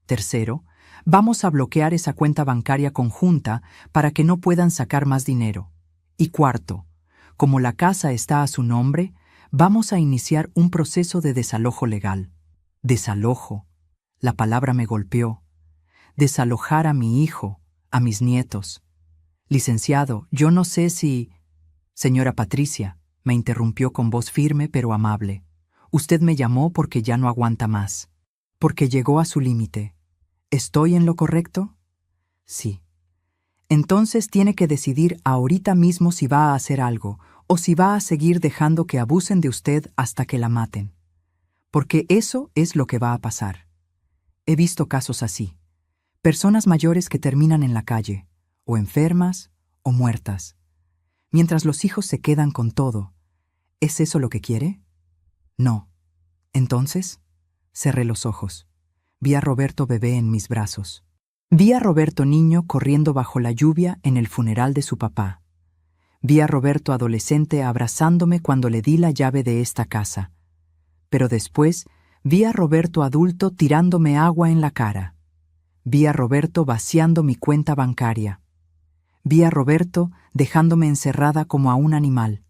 Tercero, vamos a bloquear esa cuenta bancaria conjunta para que no puedan sacar más dinero. Y cuarto, como la casa está a su nombre, vamos a iniciar un proceso de desalojo legal. Desalojo. La palabra me golpeó. Desalojar a mi hijo, a mis nietos. Licenciado, yo no sé si... Señora Patricia, me interrumpió con voz firme pero amable. Usted me llamó porque ya no aguanta más. Porque llegó a su límite. ¿Estoy en lo correcto? Sí. Entonces tiene que decidir ahorita mismo si va a hacer algo o si va a seguir dejando que abusen de usted hasta que la maten. Porque eso es lo que va a pasar. He visto casos así. Personas mayores que terminan en la calle, o enfermas o muertas. Mientras los hijos se quedan con todo. ¿Es eso lo que quiere? No. Entonces, cerré los ojos. Vi a Roberto bebé en mis brazos. Vi a Roberto niño corriendo bajo la lluvia en el funeral de su papá. Vi a Roberto adolescente abrazándome cuando le di la llave de esta casa. Pero después vi a Roberto adulto tirándome agua en la cara. Vi a Roberto vaciando mi cuenta bancaria. Vi a Roberto dejándome encerrada como a un animal.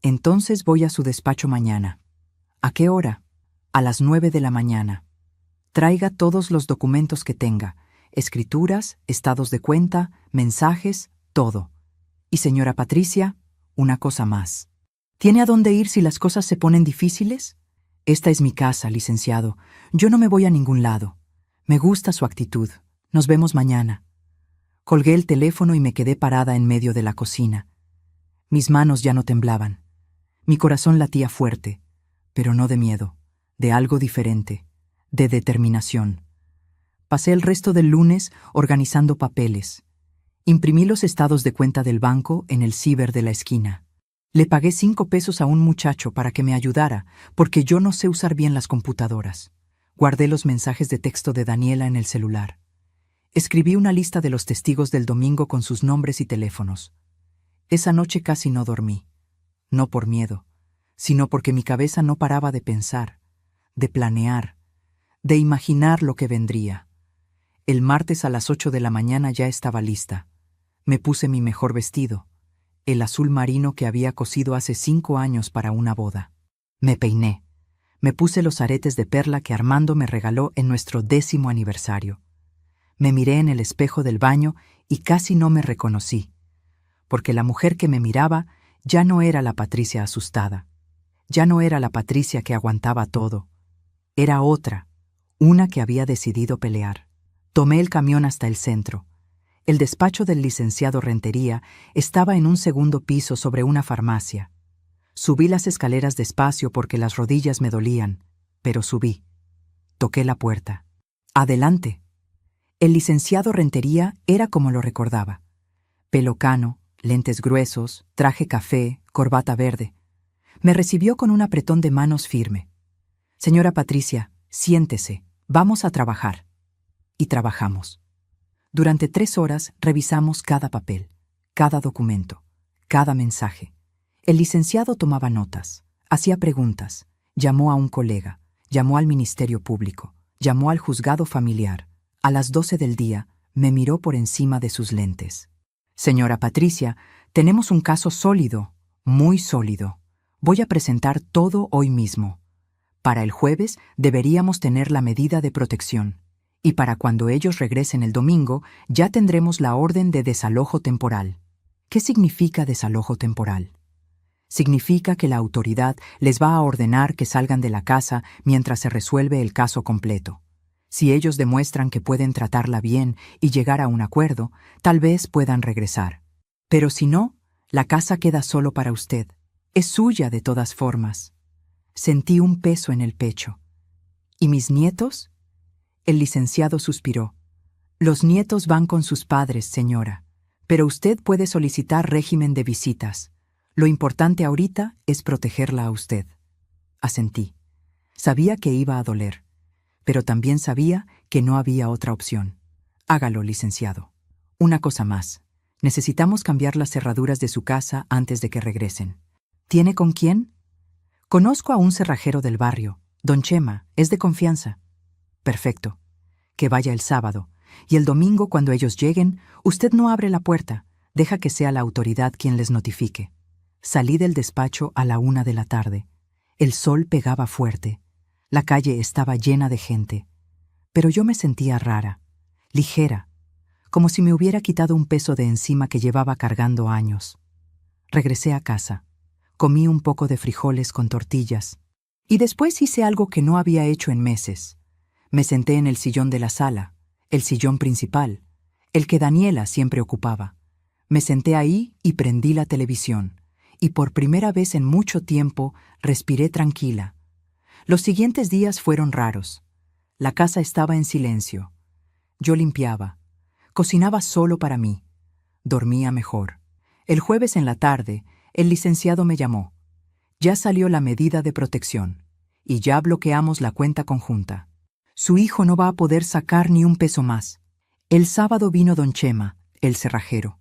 Entonces voy a su despacho mañana. ¿A qué hora? A las 9 de la mañana. Traiga todos los documentos que tenga, escrituras, estados de cuenta, mensajes, todo. Y señora Patricia, una cosa más. ¿Tiene a dónde ir si las cosas se ponen difíciles? Esta es mi casa, licenciado. Yo no me voy a ningún lado. Me gusta su actitud. Nos vemos mañana. Colgué el teléfono y me quedé parada en medio de la cocina. Mis manos ya no temblaban. Mi corazón latía fuerte, pero no de miedo, de algo diferente, de determinación. Pasé el resto del lunes organizando papeles. Imprimí los estados de cuenta del banco en el ciber de la esquina. Le pagué 5 pesos a un muchacho para que me ayudara, porque yo no sé usar bien las computadoras. Guardé los mensajes de texto de Daniela en el celular. Escribí una lista de los testigos del domingo con sus nombres y teléfonos. Esa noche casi no dormí. No por miedo, sino porque mi cabeza no paraba de pensar, de planear, de imaginar lo que vendría. El martes a las 8 de la mañana ya estaba lista. Me puse mi mejor vestido, el azul marino que había cosido hace 5 años para una boda. Me peiné. Me puse los aretes de perla que Armando me regaló en nuestro 10º aniversario. Me miré en el espejo del baño y casi no me reconocí, porque la mujer que me miraba ya no era la Patricia asustada. Ya no era la Patricia que aguantaba todo. Era otra, una que había decidido pelear. Tomé el camión hasta el centro. El despacho del licenciado Rentería estaba en un 2º piso sobre una farmacia. Subí las escaleras despacio porque las rodillas me dolían, pero subí. Toqué la puerta. «Adelante». El licenciado Rentería era como lo recordaba. Pelo cano, lentes gruesos, traje café, corbata verde. Me recibió con un apretón de manos firme. «Señora Patricia, siéntese, vamos a trabajar». Y trabajamos. Durante 3 horas revisamos cada papel, cada documento, cada mensaje. El licenciado tomaba notas, hacía preguntas, llamó a un colega, llamó al Ministerio Público, llamó al juzgado familiar. A las 12 del día, me miró por encima de sus lentes. Señora Patricia, tenemos un caso sólido, muy sólido. Voy a presentar todo hoy mismo. Para el jueves deberíamos tener la medida de protección. Y para cuando ellos regresen el domingo, ya tendremos la orden de desalojo temporal. ¿Qué significa desalojo temporal? Significa que la autoridad les va a ordenar que salgan de la casa mientras se resuelve el caso completo. Si ellos demuestran que pueden tratarla bien y llegar a un acuerdo, tal vez puedan regresar. Pero si no, la casa queda solo para usted. Es suya de todas formas. Sentí un peso en el pecho. ¿Y mis nietos? El licenciado suspiró. Los nietos van con sus padres, señora, pero usted puede solicitar régimen de visitas. Lo importante ahorita es protegerla a usted. Asentí. Sabía que iba a doler, pero también sabía que no había otra opción. Hágalo, licenciado. Una cosa más. Necesitamos cambiar las cerraduras de su casa antes de que regresen. ¿Tiene con quién? Conozco a un cerrajero del barrio. Don Chema, es de confianza. Perfecto. Que vaya el sábado. Y el domingo, cuando ellos lleguen, usted no abre la puerta. Deja que sea la autoridad quien les notifique. Salí del despacho a la 1 de la tarde. El sol pegaba fuerte. La calle estaba llena de gente. Pero yo me sentía rara, ligera, como si me hubiera quitado un peso de encima que llevaba cargando años. Regresé a casa. Comí un poco de frijoles con tortillas. Y después hice algo que no había hecho en meses. Me senté en el sillón de la sala, el sillón principal, el que Daniela siempre ocupaba. Me senté ahí y prendí la televisión. Y por primera vez en mucho tiempo respiré tranquila. Los siguientes días fueron raros. La casa estaba en silencio. Yo limpiaba. Cocinaba solo para mí. Dormía mejor. El jueves en la tarde, el licenciado me llamó. Ya salió la medida de protección. Y ya bloqueamos la cuenta conjunta. Su hijo no va a poder sacar ni un peso más. El sábado vino don Chema, el cerrajero.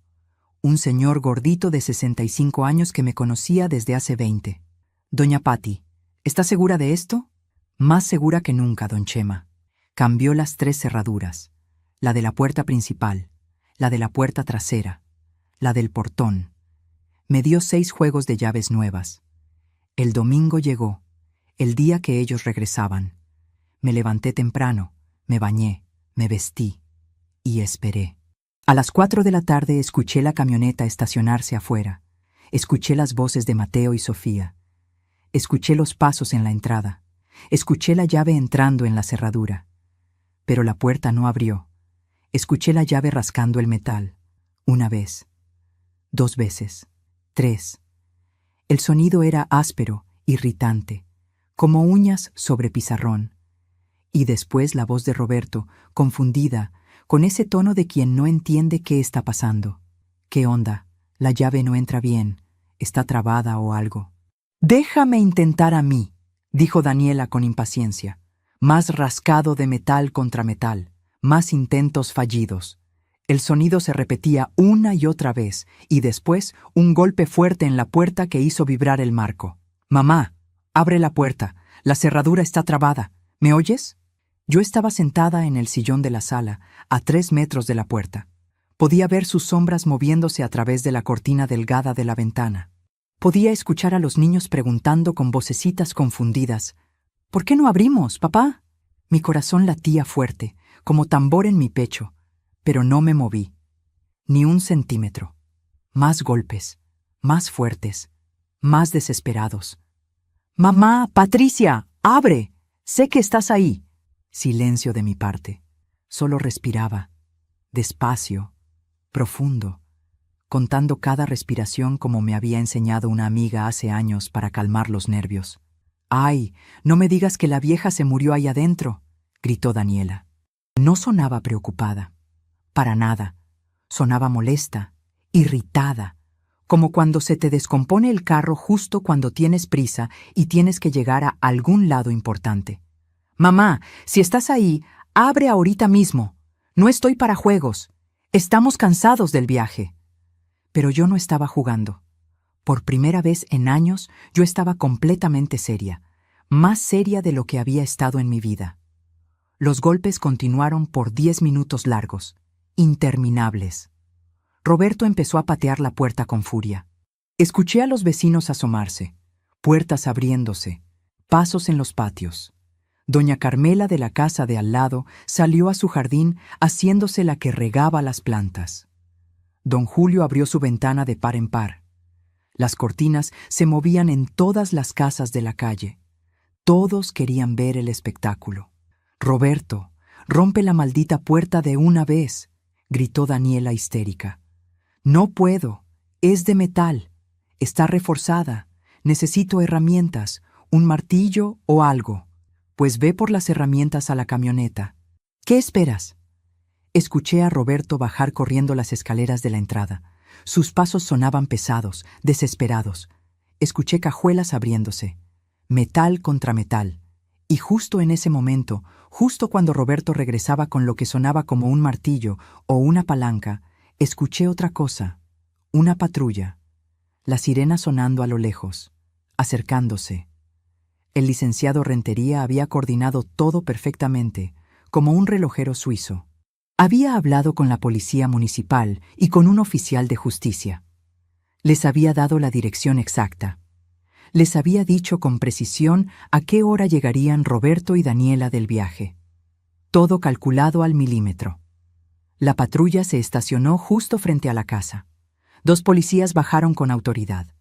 Un señor gordito de 65 años que me conocía desde hace 20. Doña Pati, ¿está segura de esto? Más segura que nunca, don Chema. Cambió las 3 cerraduras. La de la puerta principal, la de la puerta trasera, la del portón. Me dio 6 juegos de llaves nuevas. El domingo llegó, el día que ellos regresaban. Me levanté temprano, me bañé, me vestí y esperé. A las 4 de la tarde escuché la camioneta estacionarse afuera. Escuché las voces de Mateo y Sofía. Escuché los pasos en la entrada. Escuché la llave entrando en la cerradura. Pero la puerta no abrió. Escuché la llave rascando el metal. 1 vez, 2 veces, 3. El sonido era áspero, irritante, como uñas sobre pizarrón. Y después la voz de Roberto, confundida, con ese tono de quien no entiende qué está pasando. ¿Qué onda? La llave no entra bien. ¿Está trabada o algo? «Déjame intentar a mí», dijo Daniela con impaciencia. Más rascado de metal contra metal, más intentos fallidos. El sonido se repetía una y otra vez, y después un golpe fuerte en la puerta que hizo vibrar el marco. «Mamá, abre la puerta. La cerradura está trabada. ¿Me oyes?» Yo estaba sentada en el sillón de la sala, a 3 metros de la puerta. Podía ver sus sombras moviéndose a través de la cortina delgada de la ventana. Podía escuchar a los niños preguntando con vocecitas confundidas: «¿Por qué no abrimos, papá?» Mi corazón latía fuerte, como tambor en mi pecho, pero no me moví. Ni un centímetro. Más golpes, más fuertes, más desesperados. «Mamá, Patricia, abre. Sé que estás ahí». Silencio de mi parte. Solo respiraba, despacio, profundo, contando cada respiración como me había enseñado una amiga hace años para calmar los nervios. «¡Ay, no me digas que la vieja se murió ahí adentro!», gritó Daniela. No sonaba preocupada. Para nada. Sonaba molesta, irritada, como cuando se te descompone el carro justo cuando tienes prisa y tienes que llegar a algún lado importante. «Mamá, si estás ahí, abre ahorita mismo. No estoy para juegos. Estamos cansados del viaje». Pero yo no estaba jugando. Por primera vez en años yo estaba completamente seria, más seria de lo que había estado en mi vida. Los golpes continuaron por 10 minutos largos, interminables. Roberto empezó a patear la puerta con furia. Escuché a los vecinos asomarse, puertas abriéndose, pasos en los patios. Doña Carmela de la casa de al lado salió a su jardín haciéndose la que regaba las plantas. Don Julio abrió su ventana de par en par. Las cortinas se movían en todas las casas de la calle. Todos querían ver el espectáculo. «Roberto, rompe la maldita puerta de una vez», gritó Daniela histérica. «No puedo, es de metal, está reforzada, necesito herramientas, un martillo o algo. Pues ve por las herramientas a la camioneta. ¿Qué esperas?» Escuché a Roberto bajar corriendo las escaleras de la entrada. Sus pasos sonaban pesados, desesperados. Escuché cajuelas abriéndose. Metal contra metal. Y justo en ese momento, justo cuando Roberto regresaba con lo que sonaba como un martillo o una palanca, escuché otra cosa. Una patrulla. La sirena sonando a lo lejos, acercándose. El licenciado Rentería había coordinado todo perfectamente, como un relojero suizo. Había hablado con la policía municipal y con un oficial de justicia. Les había dado la dirección exacta. Les había dicho con precisión a qué hora llegarían Roberto y Daniela del viaje. Todo calculado al milímetro. La patrulla se estacionó justo frente a la casa. 2 policías bajaron con autoridad.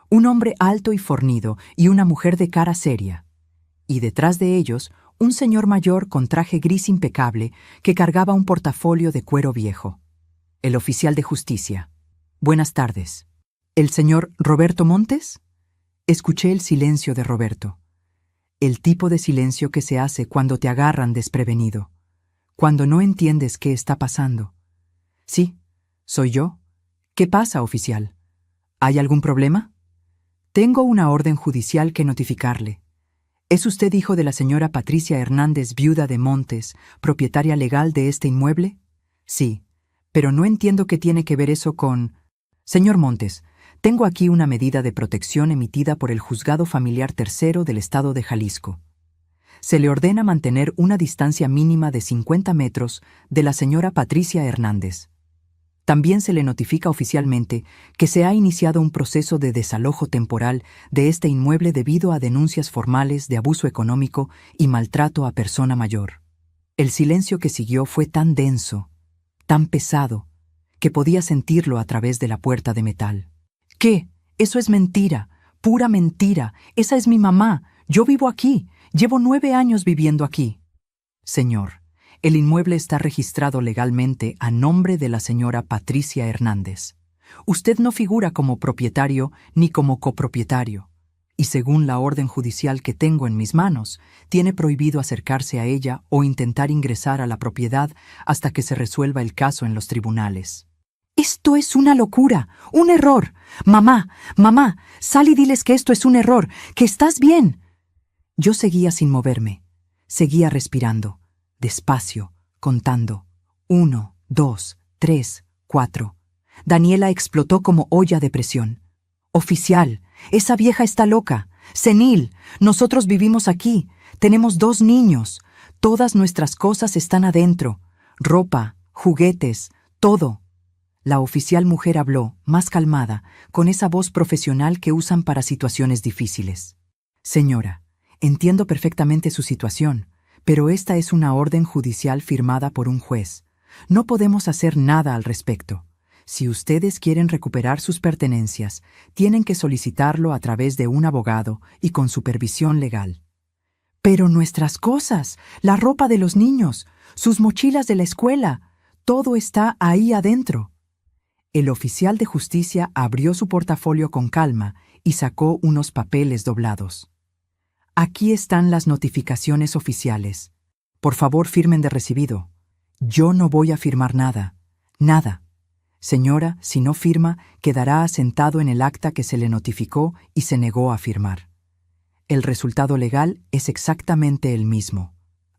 Un hombre alto y fornido y una mujer de cara seria. Y detrás de ellos, un señor mayor con traje gris impecable que cargaba un portafolio de cuero viejo. El oficial de justicia. «Buenas tardes. ¿El señor Roberto Montes?» Escuché el silencio de Roberto. El tipo de silencio que se hace cuando te agarran desprevenido, cuando no entiendes qué está pasando. «Sí, soy yo. ¿Qué pasa, oficial? ¿Hay algún problema?» «Tengo una orden judicial que notificarle. ¿Es usted hijo de la señora Patricia Hernández, viuda de Montes, propietaria legal de este inmueble?» «Sí, pero no entiendo qué tiene que ver eso con...» «Señor Montes, tengo aquí una medida de protección emitida por el Juzgado Familiar Tercero del Estado de Jalisco. Se le ordena mantener una distancia mínima de 50 metros de la señora Patricia Hernández. También se le notifica oficialmente que se ha iniciado un proceso de desalojo temporal de este inmueble debido a denuncias formales de abuso económico y maltrato a persona mayor». El silencio que siguió fue tan denso, tan pesado, que podía sentirlo a través de la puerta de metal. «¿Qué? Eso es mentira, pura mentira. Esa es mi mamá. Yo vivo aquí. Llevo 9 años viviendo aquí». «Señor, el inmueble está registrado legalmente a nombre de la señora Patricia Hernández. Usted no figura como propietario ni como copropietario, y según la orden judicial que tengo en mis manos, tiene prohibido acercarse a ella o intentar ingresar a la propiedad hasta que se resuelva el caso en los tribunales». «Esto es una locura, un error. Mamá, sal y diles que esto es un error, que estás bien». Yo seguía sin moverme, seguía respirando, despacio, contando. 1, 2, 3, 4. Daniela explotó como olla de presión. «Oficial, esa vieja está loca, senil. Nosotros vivimos aquí, tenemos 2 niños. Todas nuestras cosas están adentro. Ropa, juguetes, todo». La oficial mujer habló, más calmada, con esa voz profesional que usan para situaciones difíciles. «Señora, entiendo perfectamente su situación, pero esta es una orden judicial firmada por un juez. No podemos hacer nada al respecto. Si ustedes quieren recuperar sus pertenencias, tienen que solicitarlo a través de un abogado y con supervisión legal». «Pero nuestras cosas, la ropa de los niños, sus mochilas de la escuela, todo está ahí adentro». El oficial de justicia abrió su portafolio con calma y sacó unos papeles doblados. «Aquí están las notificaciones oficiales. Por favor, firmen de recibido». «Yo no voy a firmar nada. Nada. Señora, si no firma, quedará asentado en el acta que se le notificó y se negó a firmar. El resultado legal es exactamente el mismo».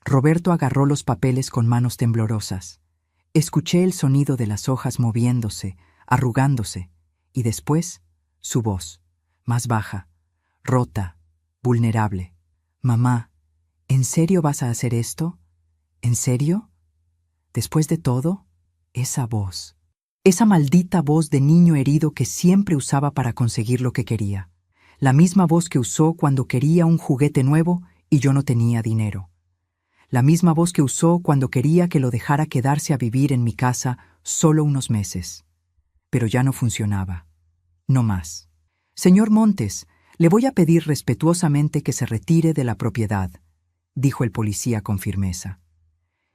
Roberto agarró los papeles con manos temblorosas. Escuché el sonido de las hojas moviéndose, arrugándose, y después Su voz, más baja, rota, vulnerable. Mamá, ¿en serio vas a hacer esto? ¿En serio? Después de todo, esa voz. Esa maldita voz de niño herido que siempre usaba para conseguir lo que quería. La misma voz que usó cuando quería un juguete nuevo y yo no tenía dinero. La misma voz que usó cuando quería que lo dejara quedarse a vivir en mi casa solo unos meses. Pero ya no funcionaba. No más. Señor Montes, le voy a pedir respetuosamente que se retire de la propiedad, dijo el policía con firmeza.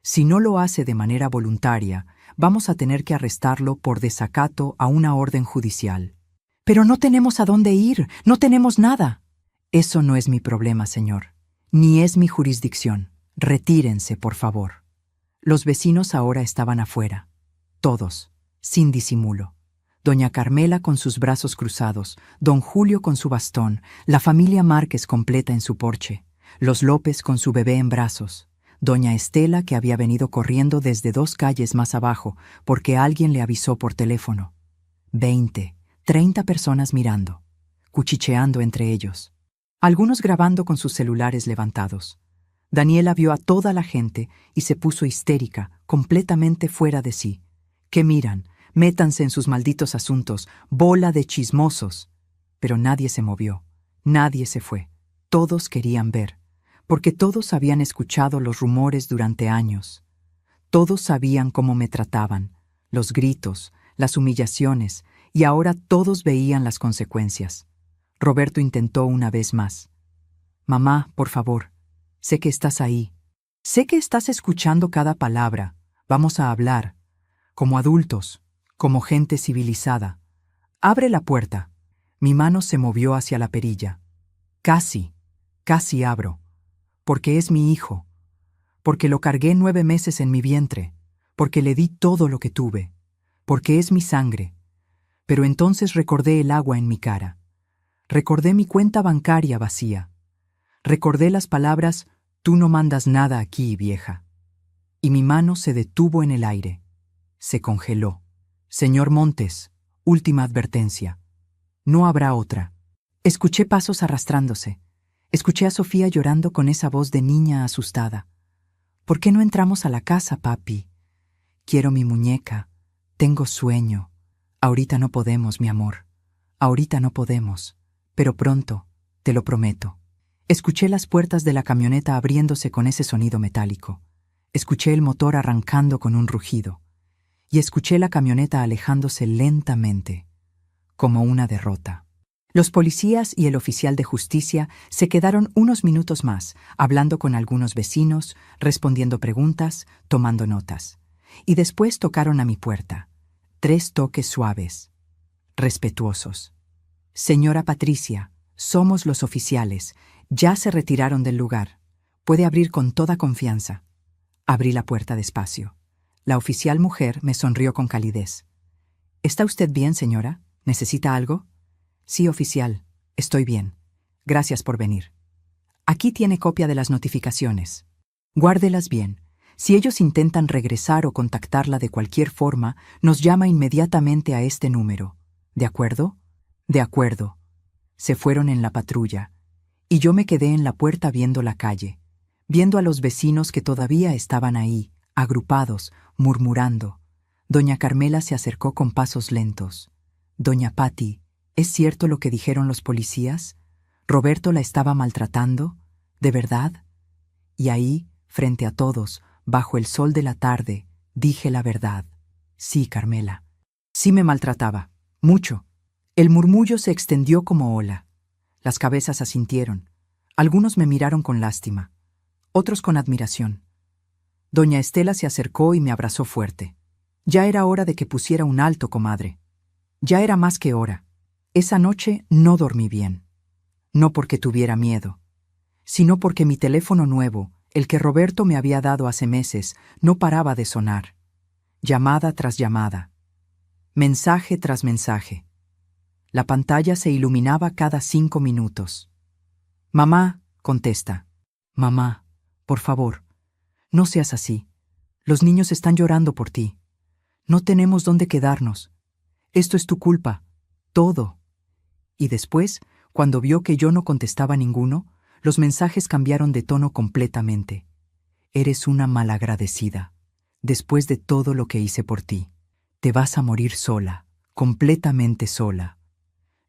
Si no lo hace de manera voluntaria, vamos a tener que arrestarlo por desacato a una orden judicial. Pero no tenemos a dónde ir, no tenemos nada. Eso no es mi problema, señor, ni es mi jurisdicción. Retírense, por favor. Los vecinos ahora estaban afuera, todos, sin disimulo. Doña Carmela con sus brazos cruzados, don Julio con su bastón, la familia Márquez completa en su porche, los López con su bebé en brazos, doña Estela que había venido corriendo desde 2 calles más abajo porque alguien le avisó por teléfono. 20, 30 personas mirando, cuchicheando entre ellos, algunos grabando con sus celulares levantados. Daniela vio a toda la gente y se puso histérica, completamente fuera de sí. ¿Qué miran? Métanse en sus malditos asuntos, bola de chismosos. Pero nadie se movió, nadie se fue. Todos querían ver, porque todos habían escuchado los rumores durante años. Todos sabían cómo me trataban, los gritos, las humillaciones, y ahora todos veían las consecuencias. Roberto intentó una vez más. Mamá, por favor, sé que estás ahí. Sé que estás escuchando cada palabra. Vamos a hablar, como adultos, como gente civilizada. Abre la puerta. Mi mano se movió hacia la perilla. Casi abro. Porque es mi hijo. Porque lo cargué 9 meses en mi vientre. Porque le di todo lo que tuve. Porque es mi sangre. Pero entonces recordé el agua en mi cara. Recordé mi cuenta bancaria vacía. Recordé las palabras, tú no mandas nada aquí, vieja. Y mi mano se detuvo en el aire. Se congeló. Señor Montes, última advertencia. No habrá otra. Escuché pasos arrastrándose. Escuché a Sofía llorando con esa voz de niña asustada. ¿Por qué no entramos a la casa, papi? Quiero mi muñeca. Tengo sueño. Ahorita no podemos, mi amor. Ahorita no podemos. Pero pronto, te lo prometo. Escuché las puertas de la camioneta abriéndose con ese sonido metálico. Escuché el motor arrancando con un rugido. Y escuché la camioneta alejándose lentamente, como una derrota. Los policías y el oficial de justicia se quedaron unos minutos más, hablando con algunos vecinos, respondiendo preguntas, tomando notas. Y después tocaron a mi puerta. 3 toques suaves, respetuosos. Señora Patricia, somos los oficiales. Ya se retiraron del lugar. Puede abrir con toda confianza. Abrí la puerta despacio. La oficial mujer me sonrió con calidez. ¿Está usted bien, señora? ¿Necesita algo? Sí, oficial. Estoy bien. Gracias por venir. Aquí tiene copia de las notificaciones. Guárdelas bien. Si ellos intentan regresar o contactarla de cualquier forma, nos llama inmediatamente a este número. ¿De acuerdo? De acuerdo. Se fueron en la patrulla. Y yo me quedé en la puerta viendo la calle, viendo a los vecinos que todavía estaban ahí, agrupados, murmurando. Doña Carmela se acercó con pasos lentos. Doña Patti, ¿es cierto lo que dijeron los policías? ¿Roberto la estaba maltratando? ¿De verdad? Y ahí, frente a todos, bajo el sol de la tarde, dije la verdad. Sí, Carmela. Sí me maltrataba. Mucho. El murmullo se extendió como ola. Las cabezas asintieron. Algunos me miraron con lástima, otros con admiración. Doña Estela se acercó y me abrazó fuerte. Ya era hora de que pusiera un alto, comadre. Ya era más que hora. Esa noche no dormí bien. No porque tuviera miedo, sino porque mi teléfono nuevo, el que Roberto me había dado hace meses, no paraba de sonar. Llamada tras llamada. Mensaje tras mensaje. La pantalla se iluminaba cada 5 minutos. Mamá, contesta. Mamá, por favor, no seas así. Los niños están llorando por ti. No tenemos dónde quedarnos. Esto es tu culpa. Todo. Y después, cuando vio que yo no contestaba ninguno, los mensajes cambiaron de tono completamente. Eres una malagradecida. Después de todo lo que hice por ti, te vas a morir sola, completamente sola.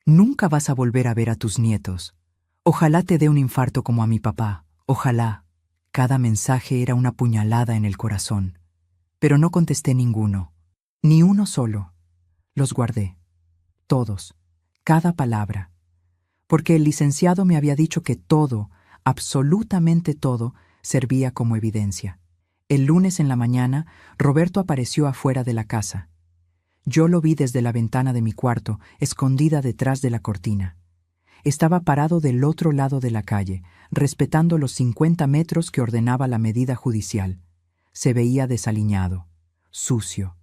Nunca vas a volver a ver a tus nietos. Ojalá te dé un infarto como a mi papá. Ojalá. Cada mensaje era una puñalada en el corazón. Pero no contesté ninguno. Ni uno solo. Los guardé. Todos. Cada palabra. Porque el licenciado me había dicho que todo, absolutamente todo, servía como evidencia. El lunes en la mañana, Roberto apareció afuera de la casa. Yo lo vi desde la ventana de mi cuarto, escondida detrás de la cortina. Estaba parado del otro lado de la calle, respetando los 50 metros que ordenaba la medida judicial. Se veía desaliñado, sucio.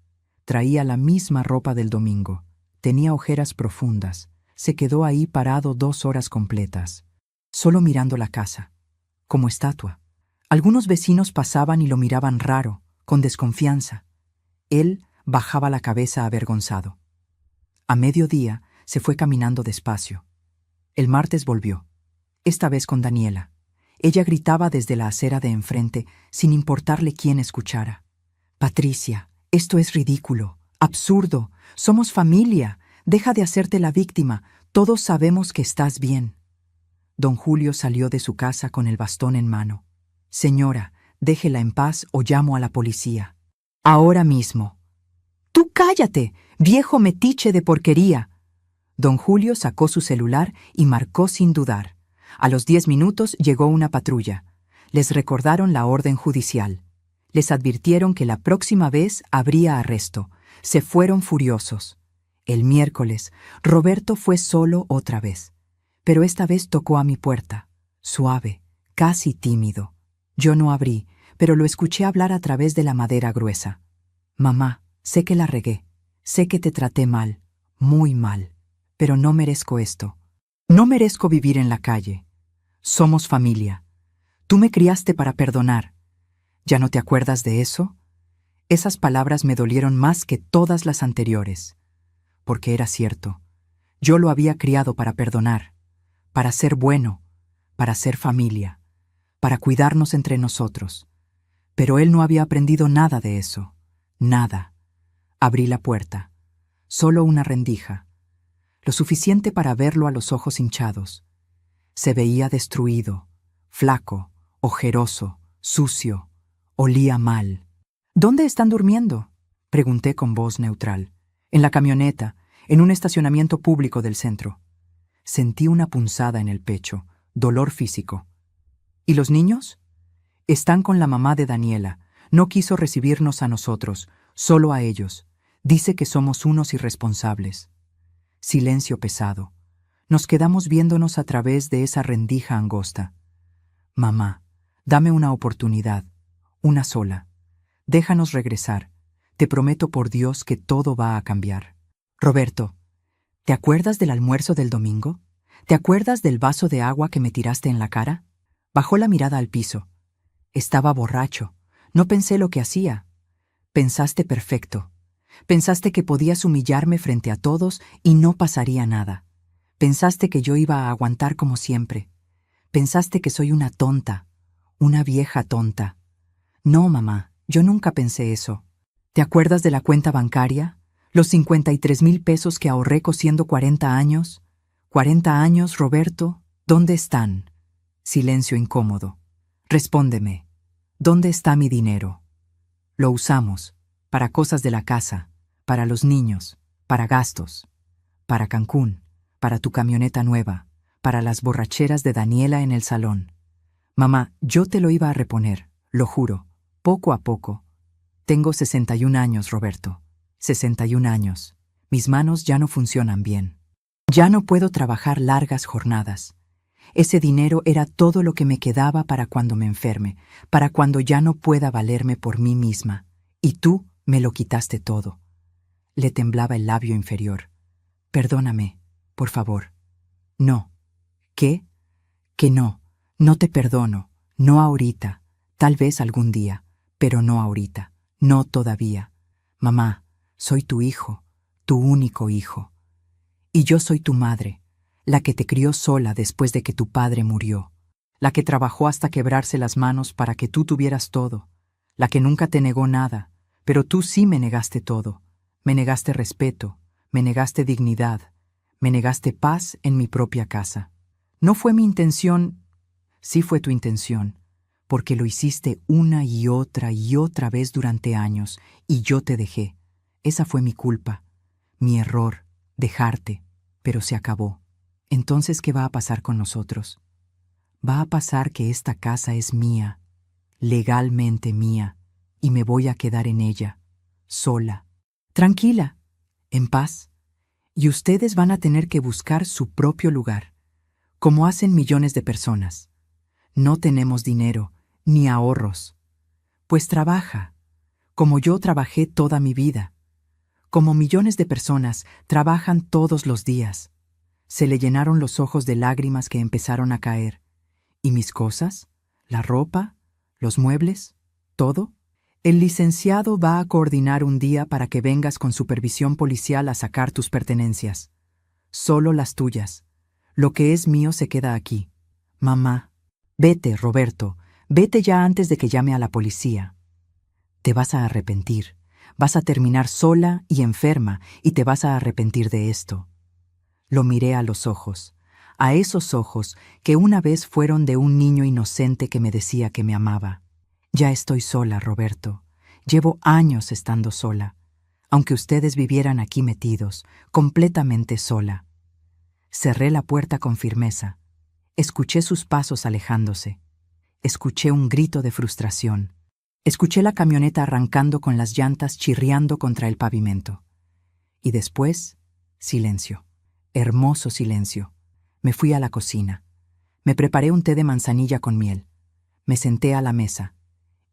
Traía la misma ropa del domingo. Tenía ojeras profundas. Se quedó ahí parado 2 horas completas, solo mirando la casa, como estatua. Algunos vecinos pasaban y lo miraban raro, con desconfianza. Él bajaba la cabeza avergonzado. A mediodía se fue caminando despacio. El martes volvió, esta vez con Daniela. Ella gritaba desde la acera de enfrente, sin importarle quién escuchara. Patricia, esto es ridículo, absurdo, somos familia, deja de hacerte la víctima, todos sabemos que estás bien. Don Julio salió de su casa con el bastón en mano. Señora, déjela en paz o llamo a la policía. Ahora mismo. ¡Tú cállate, viejo metiche de porquería! Don Julio sacó su celular y marcó sin dudar. A los 10 minutos llegó una patrulla. Les recordaron la orden judicial. Les advirtieron que la próxima vez habría arresto. Se fueron furiosos. El miércoles, Roberto fue solo otra vez. Pero esta vez tocó a mi puerta. Suave, casi tímido. Yo no abrí, pero lo escuché hablar a través de la madera gruesa. Mamá, sé que la regué. Sé que te traté mal, muy mal. Pero no merezco esto. No merezco vivir en la calle. Somos familia. Tú me criaste para perdonar. ¿Ya no te acuerdas de eso? Esas palabras me dolieron más que todas las anteriores. Porque era cierto. Yo lo había criado para perdonar, para ser bueno, para ser familia, para cuidarnos entre nosotros. Pero él no había aprendido nada de eso. Nada. Abrí la puerta. Solo una rendija. Lo suficiente para verlo a los ojos hinchados. Se veía destruido, flaco, ojeroso, sucio. Olía mal. ¿Dónde están durmiendo?, pregunté con voz neutral. En la camioneta, en un estacionamiento público del centro. Sentí una punzada en el pecho, dolor físico. ¿Y los niños? Están con la mamá de Daniela. No quiso recibirnos a nosotros, solo a ellos. Dice que somos unos irresponsables. Silencio pesado. Nos quedamos viéndonos a través de esa rendija angosta. Mamá, dame una oportunidad, una sola. Déjanos regresar. Te prometo por Dios que todo va a cambiar. Roberto, ¿te acuerdas del almuerzo del domingo? ¿Te acuerdas del vaso de agua que me tiraste en la cara? Bajó la mirada al piso. Estaba borracho. No pensé lo que hacía. Pensaste perfecto. Pensaste que podías humillarme frente a todos y no pasaría nada. Pensaste que yo iba a aguantar como siempre. Pensaste que soy una tonta, una vieja tonta. No, mamá, yo nunca pensé eso. ¿Te acuerdas de la cuenta bancaria? Los 53,000 pesos que ahorré cosiendo 40 años. 40 años, Roberto, ¿dónde están? Silencio incómodo. Respóndeme. ¿Dónde está mi dinero? Lo usamos, para cosas de la casa, para los niños, para gastos, para Cancún, para tu camioneta nueva, para las borracheras de Daniela en el salón. Mamá, yo te lo iba a reponer, lo juro, poco a poco. Tengo 61 años, Roberto. 61 años. Mis manos ya no funcionan bien. Ya no puedo trabajar largas jornadas. Ese dinero era todo lo que me quedaba para cuando me enferme, para cuando ya no pueda valerme por mí misma. Y tú me lo quitaste todo. Le temblaba el labio inferior. Perdóname, por favor. No. ¿Qué? Que no. No te perdono. No ahorita. Tal vez algún día. Pero no ahorita. No todavía. Mamá, soy tu hijo, tu único hijo. Y yo soy tu madre, la que te crió sola después de que tu padre murió, la que trabajó hasta quebrarse las manos para que tú tuvieras todo, la que nunca te negó nada, pero tú sí me negaste todo. Me negaste respeto, me negaste dignidad, me negaste paz en mi propia casa. No fue mi intención, sí fue tu intención, porque lo hiciste una y otra vez durante años, y yo te dejé. Esa fue mi culpa, mi error, dejarte, pero se acabó. Entonces, ¿qué va a pasar con nosotros? Va a pasar que esta casa es mía, legalmente mía, y me voy a quedar en ella, sola, tranquila, en paz, y ustedes van a tener que buscar su propio lugar, como hacen millones de personas. No tenemos dinero, ni ahorros. Pues trabaja, como yo trabajé toda mi vida, como millones de personas trabajan todos los días. Se le llenaron los ojos de lágrimas que empezaron a caer. ¿Y mis cosas? ¿La ropa? ¿Los muebles? ¿Todo? El licenciado va a coordinar un día para que vengas con supervisión policial a sacar tus pertenencias. Solo las tuyas. Lo que es mío se queda aquí. Mamá, vete, Roberto, vete ya antes de que llame a la policía. Te vas a arrepentir. Vas a terminar sola y enferma y te vas a arrepentir de esto. Lo miré a los ojos, a esos ojos que una vez fueron de un niño inocente que me decía que me amaba. Ya estoy sola, Roberto. Llevo años estando sola, aunque ustedes vivieran aquí metidos, completamente sola. Cerré la puerta con firmeza. Escuché sus pasos alejándose. Escuché un grito de frustración. Escuché la camioneta arrancando con las llantas chirriando contra el pavimento. Y después, silencio. Hermoso silencio. Me fui a la cocina. Me preparé un té de manzanilla con miel. Me senté a la mesa.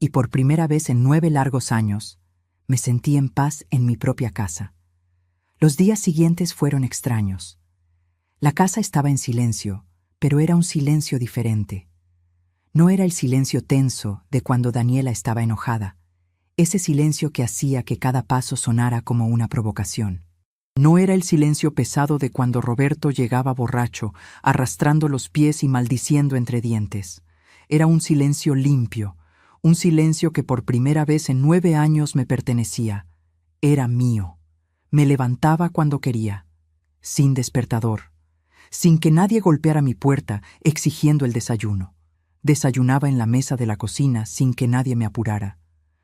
Y por primera vez en 9 largos años, me sentí en paz en mi propia casa. Los días siguientes fueron extraños. La casa estaba en silencio, pero era un silencio diferente. No era el silencio tenso de cuando Daniela estaba enojada, ese silencio que hacía que cada paso sonara como una provocación. No era el silencio pesado de cuando Roberto llegaba borracho, arrastrando los pies y maldiciendo entre dientes. Era un silencio limpio, un silencio que por primera vez en 9 años me pertenecía. Era mío. Me levantaba cuando quería, sin despertador, sin que nadie golpeara mi puerta exigiendo el desayuno. Desayunaba en la mesa de la cocina sin que nadie me apurara,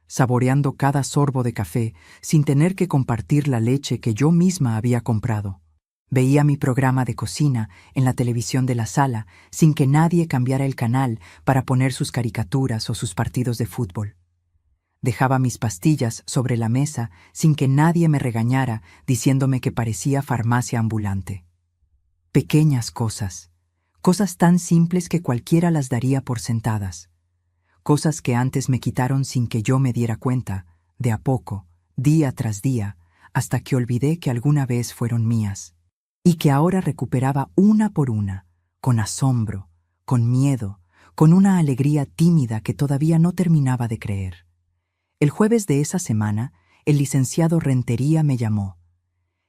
saboreando cada sorbo de café sin tener que compartir la leche que yo misma había comprado. Veía mi programa de cocina en la televisión de la sala sin que nadie cambiara el canal para poner sus caricaturas o sus partidos de fútbol. Dejaba mis pastillas sobre la mesa sin que nadie me regañara diciéndome que parecía farmacia ambulante. Pequeñas cosas, cosas tan simples que cualquiera las daría por sentadas. Cosas que antes me quitaron sin que yo me diera cuenta, de a poco, día tras día, hasta que olvidé que alguna vez fueron mías, y que ahora recuperaba una por una, con asombro, con miedo, con una alegría tímida que todavía no terminaba de creer. El jueves de esa semana, el licenciado Rentería me llamó.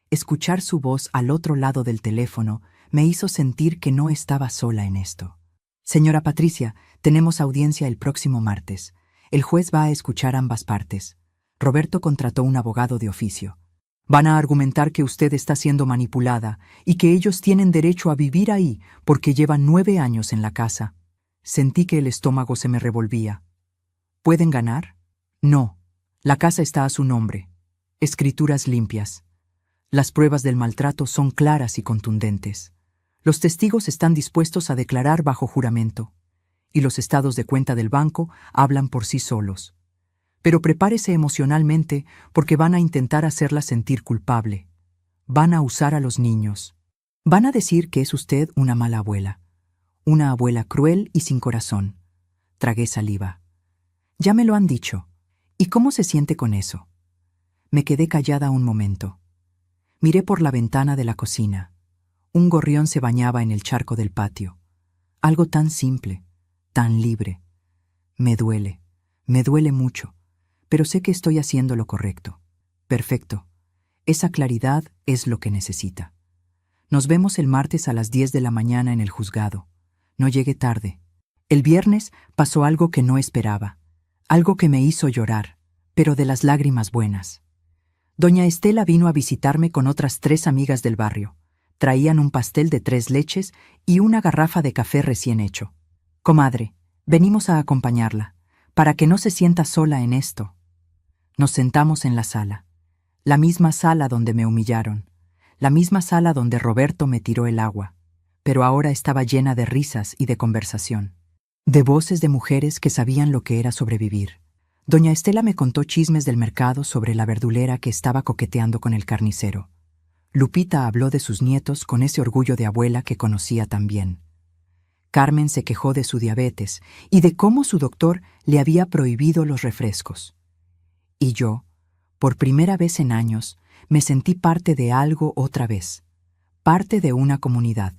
Escuchar su voz al otro lado del teléfono me hizo sentir que no estaba sola en esto. Señora Patricia, tenemos audiencia el próximo martes. El juez va a escuchar ambas partes. Roberto contrató un abogado de oficio. Van a argumentar que usted está siendo manipulada y que ellos tienen derecho a vivir ahí porque llevan 9 años en la casa. Sentí que el estómago se me revolvía. ¿Pueden ganar? No. La casa está a su nombre. Escrituras limpias. Las pruebas del maltrato son claras y contundentes. Los testigos están dispuestos a declarar bajo juramento, y los estados de cuenta del banco hablan por sí solos. Pero prepárese emocionalmente porque van a intentar hacerla sentir culpable. Van a usar a los niños. Van a decir que es usted una mala abuela, una abuela cruel y sin corazón. Tragué saliva. Ya me lo han dicho. ¿Y cómo se siente con eso? Me quedé callada un momento. Miré por la ventana de la cocina. Un gorrión se bañaba en el charco del patio. Algo tan simple, tan libre. Me duele mucho, pero sé que estoy haciendo lo correcto. Perfecto. Esa claridad es lo que necesita. Nos vemos el martes a las 10 de la mañana en el juzgado. No llegue tarde. El viernes pasó algo que no esperaba, algo que me hizo llorar, pero de las lágrimas buenas. Doña Estela vino a visitarme con otras 3 amigas del barrio. Traían un pastel de 3 leches y una garrafa de café recién hecho. Comadre, venimos a acompañarla, para que no se sienta sola en esto. Nos sentamos en la sala, la misma sala donde me humillaron, la misma sala donde Roberto me tiró el agua, pero ahora estaba llena de risas y de conversación, de voces de mujeres que sabían lo que era sobrevivir. Doña Estela me contó chismes del mercado sobre la verdulera que estaba coqueteando con el carnicero. Lupita habló de sus nietos con ese orgullo de abuela que conocía tan bien. Carmen se quejó de su diabetes y de cómo su doctor le había prohibido los refrescos. Y yo, por primera vez en años, me sentí parte de algo otra vez, parte de una comunidad,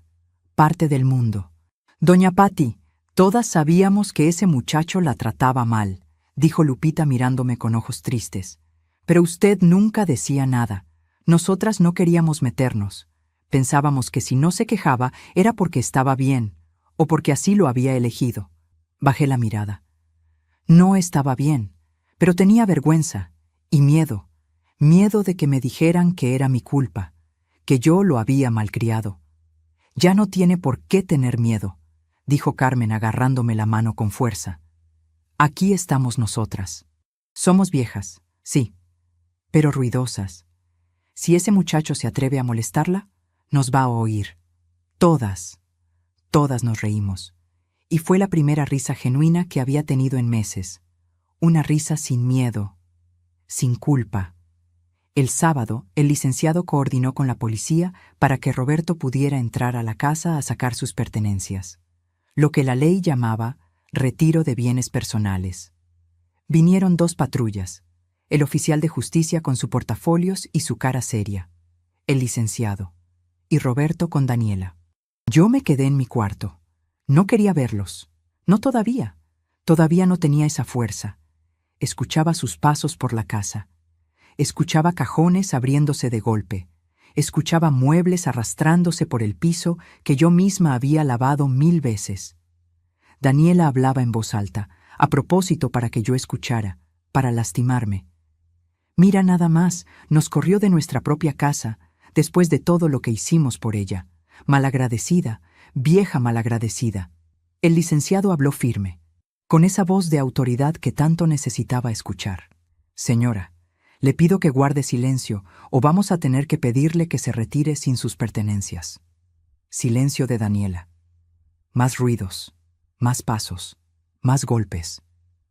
parte del mundo. Doña Pati, todas sabíamos que ese muchacho la trataba mal, dijo Lupita mirándome con ojos tristes. Pero usted nunca decía nada. Nosotras no queríamos meternos. Pensábamos que si no se quejaba era porque estaba bien, o porque así lo había elegido. Bajé la mirada. No estaba bien, pero tenía vergüenza y miedo. Miedo de que me dijeran que era mi culpa, que yo lo había malcriado. Ya no tiene por qué tener miedo, dijo Carmen agarrándome la mano con fuerza. Aquí estamos nosotras. Somos viejas, sí, pero ruidosas. Si ese muchacho se atreve a molestarla, nos va a oír. Todas nos reímos. Y fue la primera risa genuina que había tenido en meses. Una risa sin miedo, sin culpa. El sábado, el licenciado coordinó con la policía para que Roberto pudiera entrar a la casa a sacar sus pertenencias. Lo que la ley llamaba retiro de bienes personales. Vinieron 2 patrullas, el oficial de justicia con su portafolios y su cara seria, el licenciado, y Roberto con Daniela. Yo me quedé en mi cuarto. No quería verlos. No todavía. Todavía no tenía esa fuerza. Escuchaba sus pasos por la casa. Escuchaba cajones abriéndose de golpe. Escuchaba muebles arrastrándose por el piso que yo misma había lavado 1000 veces. Daniela hablaba en voz alta, a propósito para que yo escuchara, para lastimarme. Mira nada más, nos corrió de nuestra propia casa, después de todo lo que hicimos por ella. Malagradecida, vieja malagradecida. El licenciado habló firme, con esa voz de autoridad que tanto necesitaba escuchar. Señora, le pido que guarde silencio o vamos a tener que pedirle que se retire sin sus pertenencias. Silencio de Daniela. Más ruidos. Más pasos, más golpes.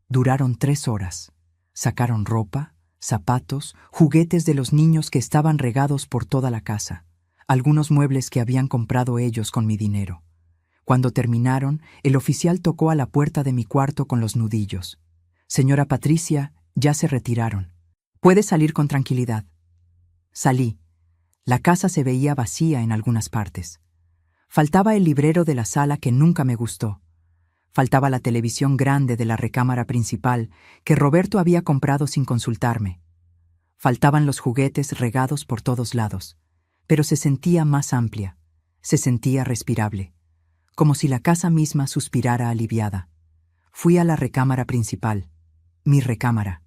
Duraron 3 horas. Sacaron ropa, zapatos, juguetes de los niños que estaban regados por toda la casa, algunos muebles que habían comprado ellos con mi dinero. Cuando terminaron, el oficial tocó a la puerta de mi cuarto con los nudillos. Señora Patricia, ya se retiraron. Puede salir con tranquilidad. Salí. La casa se veía vacía en algunas partes. Faltaba el librero de la sala que nunca me gustó. Faltaba la televisión grande de la recámara principal que Roberto había comprado sin consultarme. Faltaban los juguetes regados por todos lados, pero se sentía más amplia, se sentía respirable, como si la casa misma suspirara aliviada. Fui a la recámara principal, mi recámara,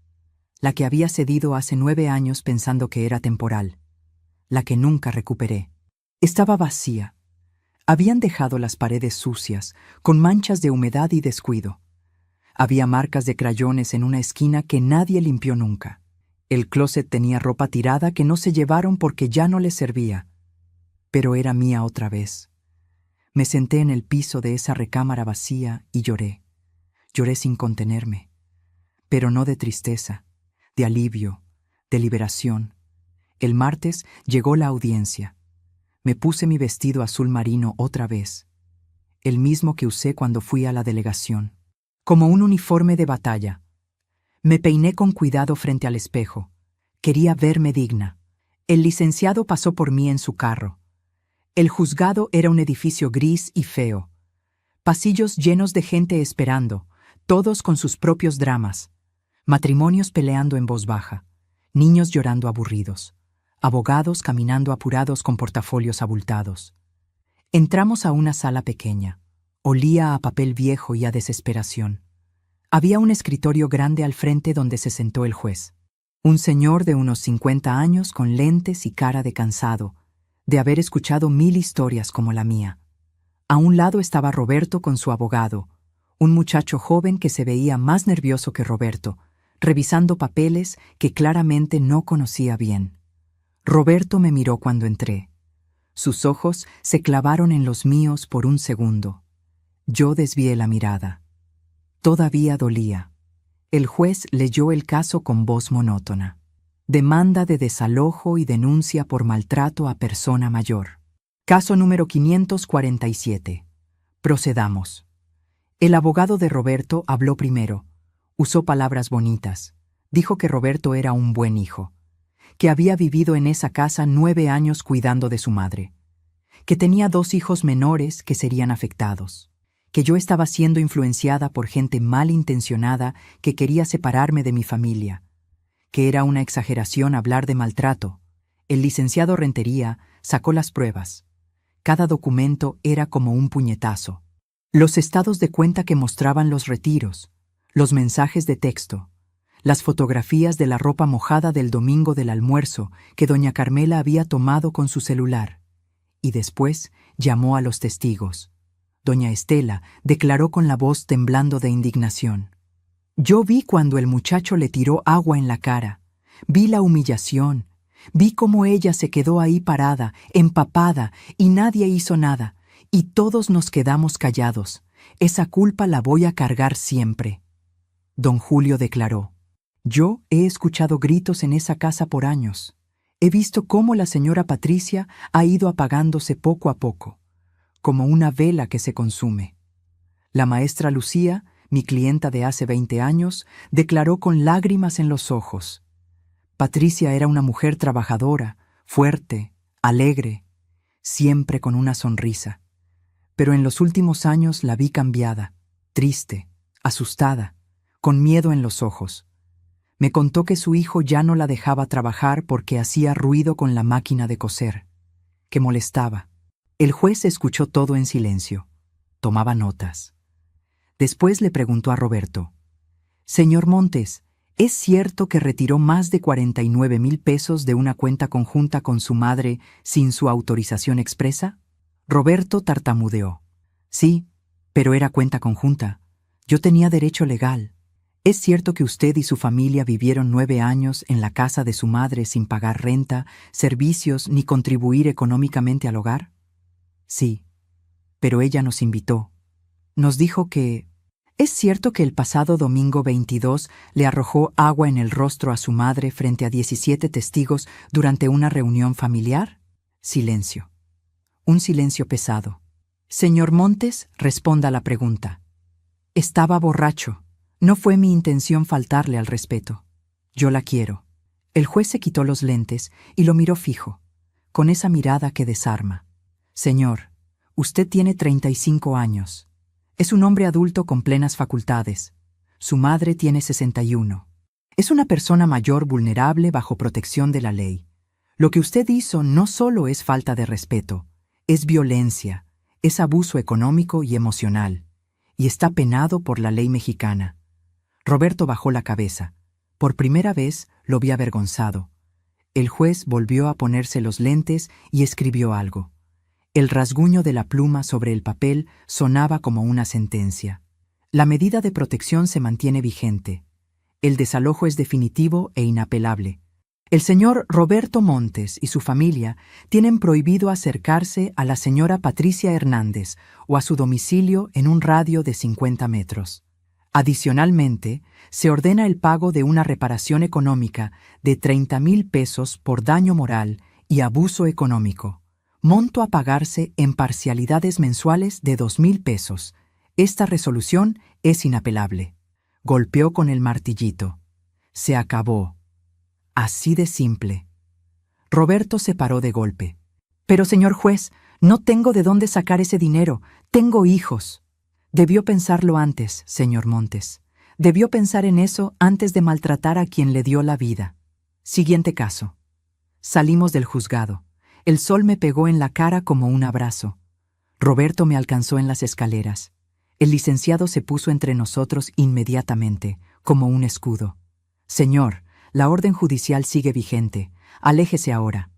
la que había cedido hace 9 años pensando que era temporal, la que nunca recuperé. Estaba vacía. Habían dejado las paredes sucias, con manchas de humedad y descuido. Había marcas de crayones en una esquina que nadie limpió nunca. El closet tenía ropa tirada que no se llevaron porque ya no les servía. Pero era mía otra vez. Me senté en el piso de esa recámara vacía y lloré. Lloré sin contenerme. Pero no de tristeza, de alivio, de liberación. El martes llegó la audiencia. Me puse mi vestido azul marino otra vez, el mismo que usé cuando fui a la delegación, como un uniforme de batalla. Me peiné con cuidado frente al espejo. Quería verme digna. El licenciado pasó por mí en su carro. El juzgado era un edificio gris y feo. Pasillos llenos de gente esperando, todos con sus propios dramas. Matrimonios peleando en voz baja, niños llorando aburridos, abogados caminando apurados con portafolios abultados. Entramos a una sala pequeña. Olía a papel viejo y a desesperación. Había un escritorio grande al frente donde se sentó el juez. Un señor de unos 50 años con lentes y cara de cansado, de haber escuchado 1000 historias como la mía. A un lado estaba Roberto con su abogado, un muchacho joven que se veía más nervioso que Roberto, revisando papeles que claramente no conocía bien. Roberto me miró cuando entré. Sus ojos se clavaron en los míos por un segundo. Yo desvié la mirada. Todavía dolía. El juez leyó el caso con voz monótona. Demanda de desalojo y denuncia por maltrato a persona mayor. Caso número 547. Procedamos. El abogado de Roberto habló primero. Usó palabras bonitas. Dijo que Roberto era un buen hijo, que había vivido en esa casa 9 años cuidando de su madre, que tenía 2 hijos menores que serían afectados, que yo estaba siendo influenciada por gente malintencionada que quería separarme de mi familia, que era una exageración hablar de maltrato. El licenciado Rentería sacó las pruebas. Cada documento era como un puñetazo. Los estados de cuenta que mostraban los retiros, los mensajes de texto, las fotografías de la ropa mojada del domingo del almuerzo que doña Carmela había tomado con su celular. Y después llamó a los testigos. Doña Estela declaró con la voz temblando de indignación. Yo vi cuando el muchacho le tiró agua en la cara. Vi la humillación. Vi cómo ella se quedó ahí parada, empapada, y nadie hizo nada. Y todos nos quedamos callados. Esa culpa la voy a cargar siempre. Don Julio declaró. Yo he escuchado gritos en esa casa por años. He visto cómo la señora Patricia ha ido apagándose poco a poco, como una vela que se consume. La maestra Lucía, mi clienta de hace 20 años, declaró con lágrimas en los ojos. Patricia era una mujer trabajadora, fuerte, alegre, siempre con una sonrisa. Pero en los últimos años la vi cambiada, triste, asustada, con miedo en los ojos. Me contó que su hijo ya no la dejaba trabajar porque hacía ruido con la máquina de coser, que molestaba. El juez escuchó todo en silencio. Tomaba notas. Después le preguntó a Roberto. Señor Montes, ¿es cierto que retiró más de 49,000 pesos de una cuenta conjunta con su madre sin su autorización expresa? Roberto tartamudeó. Sí, pero era cuenta conjunta. Yo tenía derecho legal. ¿Es cierto que usted y su familia vivieron 9 años en la casa de su madre sin pagar renta, servicios ni contribuir económicamente al hogar? Sí, pero ella nos invitó. Nos dijo que... ¿Es cierto que el pasado domingo 22 le arrojó agua en el rostro a su madre frente a 17 testigos durante una reunión familiar? Silencio. Un silencio pesado. Señor Montes, responda a la pregunta. Estaba borracho. No fue mi intención faltarle al respeto. Yo la quiero. El juez se quitó los lentes y lo miró fijo, con esa mirada que desarma. Señor, usted tiene 35 años. Es un hombre adulto con plenas facultades. Su madre tiene 61. Es una persona mayor vulnerable bajo protección de la ley. Lo que usted hizo no solo es falta de respeto, es violencia, es abuso económico y emocional, y está penado por la ley mexicana. Roberto bajó la cabeza. Por primera vez lo vi avergonzado. El juez volvió a ponerse los lentes y escribió algo. El rasguño de la pluma sobre el papel sonaba como una sentencia. La medida de protección se mantiene vigente. El desalojo es definitivo e inapelable. El señor Roberto Montes y su familia tienen prohibido acercarse a la señora Patricia Hernández o a su domicilio en un radio de 50 metros. Adicionalmente, se ordena el pago de una reparación económica de 30,000 pesos por daño moral y abuso económico, monto a pagarse en parcialidades mensuales de 2,000 pesos. Esta resolución es inapelable. Golpeó con el martillito. Se acabó. Así de simple. Roberto se paró de golpe. Pero, señor juez, no tengo de dónde sacar ese dinero. Tengo hijos. Debió pensarlo antes, señor Montes. Debió pensar en eso antes de maltratar a quien le dio la vida. Siguiente caso. Salimos del juzgado. El sol me pegó en la cara como un abrazo. Roberto me alcanzó en las escaleras. El licenciado se puso entre nosotros inmediatamente, como un escudo. Señor, la orden judicial sigue vigente. Aléjese ahora.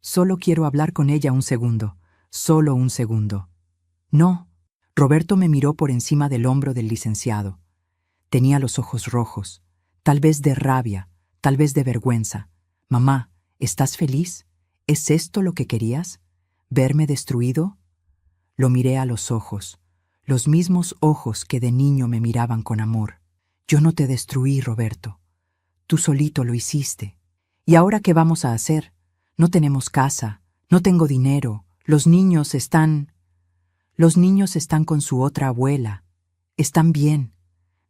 Solo quiero hablar con ella un segundo. Solo un segundo. No. Roberto me miró por encima del hombro del licenciado. Tenía los ojos rojos, tal vez de rabia, tal vez de vergüenza. Mamá, ¿estás feliz? ¿Es esto lo que querías? ¿Verme destruido? Lo miré a los ojos, los mismos ojos que de niño me miraban con amor. Yo no te destruí, Roberto. Tú solito lo hiciste. ¿Y ahora qué vamos a hacer? No tenemos casa, no tengo dinero, los niños están con su otra abuela. Están bien,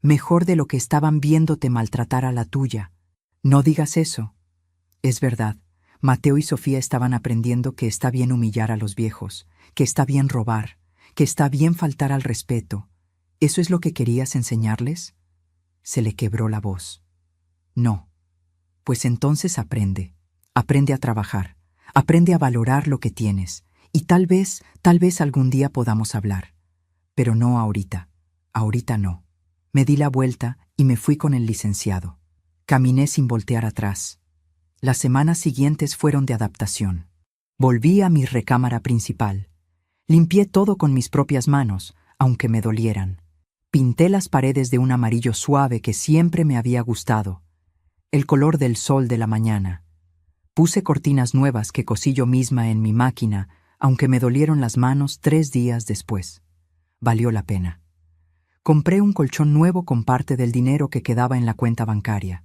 mejor de lo que estaban viéndote maltratar a la tuya. No digas eso. Es verdad, Mateo y Sofía estaban aprendiendo que está bien humillar a los viejos, que está bien robar, que está bien faltar al respeto. ¿Eso es lo que querías enseñarles? Se le quebró la voz. No. Pues entonces aprende. Aprende a trabajar. Aprende a valorar lo que tienes. Y tal vez algún día podamos hablar. Pero no ahorita. Ahorita no. Me di la vuelta y me fui con el licenciado. Caminé sin voltear atrás. Las semanas siguientes fueron de adaptación. Volví a mi recámara principal. Limpié todo con mis propias manos, aunque me dolieran. Pinté las paredes de un amarillo suave que siempre me había gustado, el color del sol de la mañana. Puse cortinas nuevas que cosí yo misma en mi máquina, aunque me dolieron las manos 3 días después. Valió la pena. Compré un colchón nuevo con parte del dinero que quedaba en la cuenta bancaria.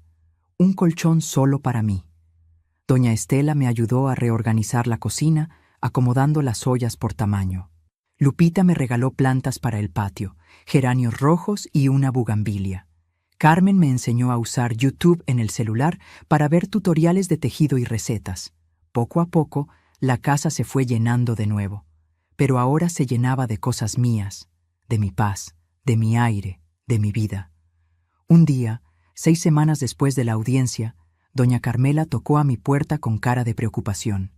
Un colchón solo para mí. Doña Estela me ayudó a reorganizar la cocina, acomodando las ollas por tamaño. Lupita me regaló plantas para el patio, geranios rojos y una bugambilia. Carmen me enseñó a usar YouTube en el celular para ver tutoriales de tejido y recetas. Poco a poco, la casa se fue llenando de nuevo, pero ahora se llenaba de cosas mías, de mi paz, de mi aire, de mi vida. Un día, 6 semanas después de la audiencia, doña Carmela tocó a mi puerta con cara de preocupación.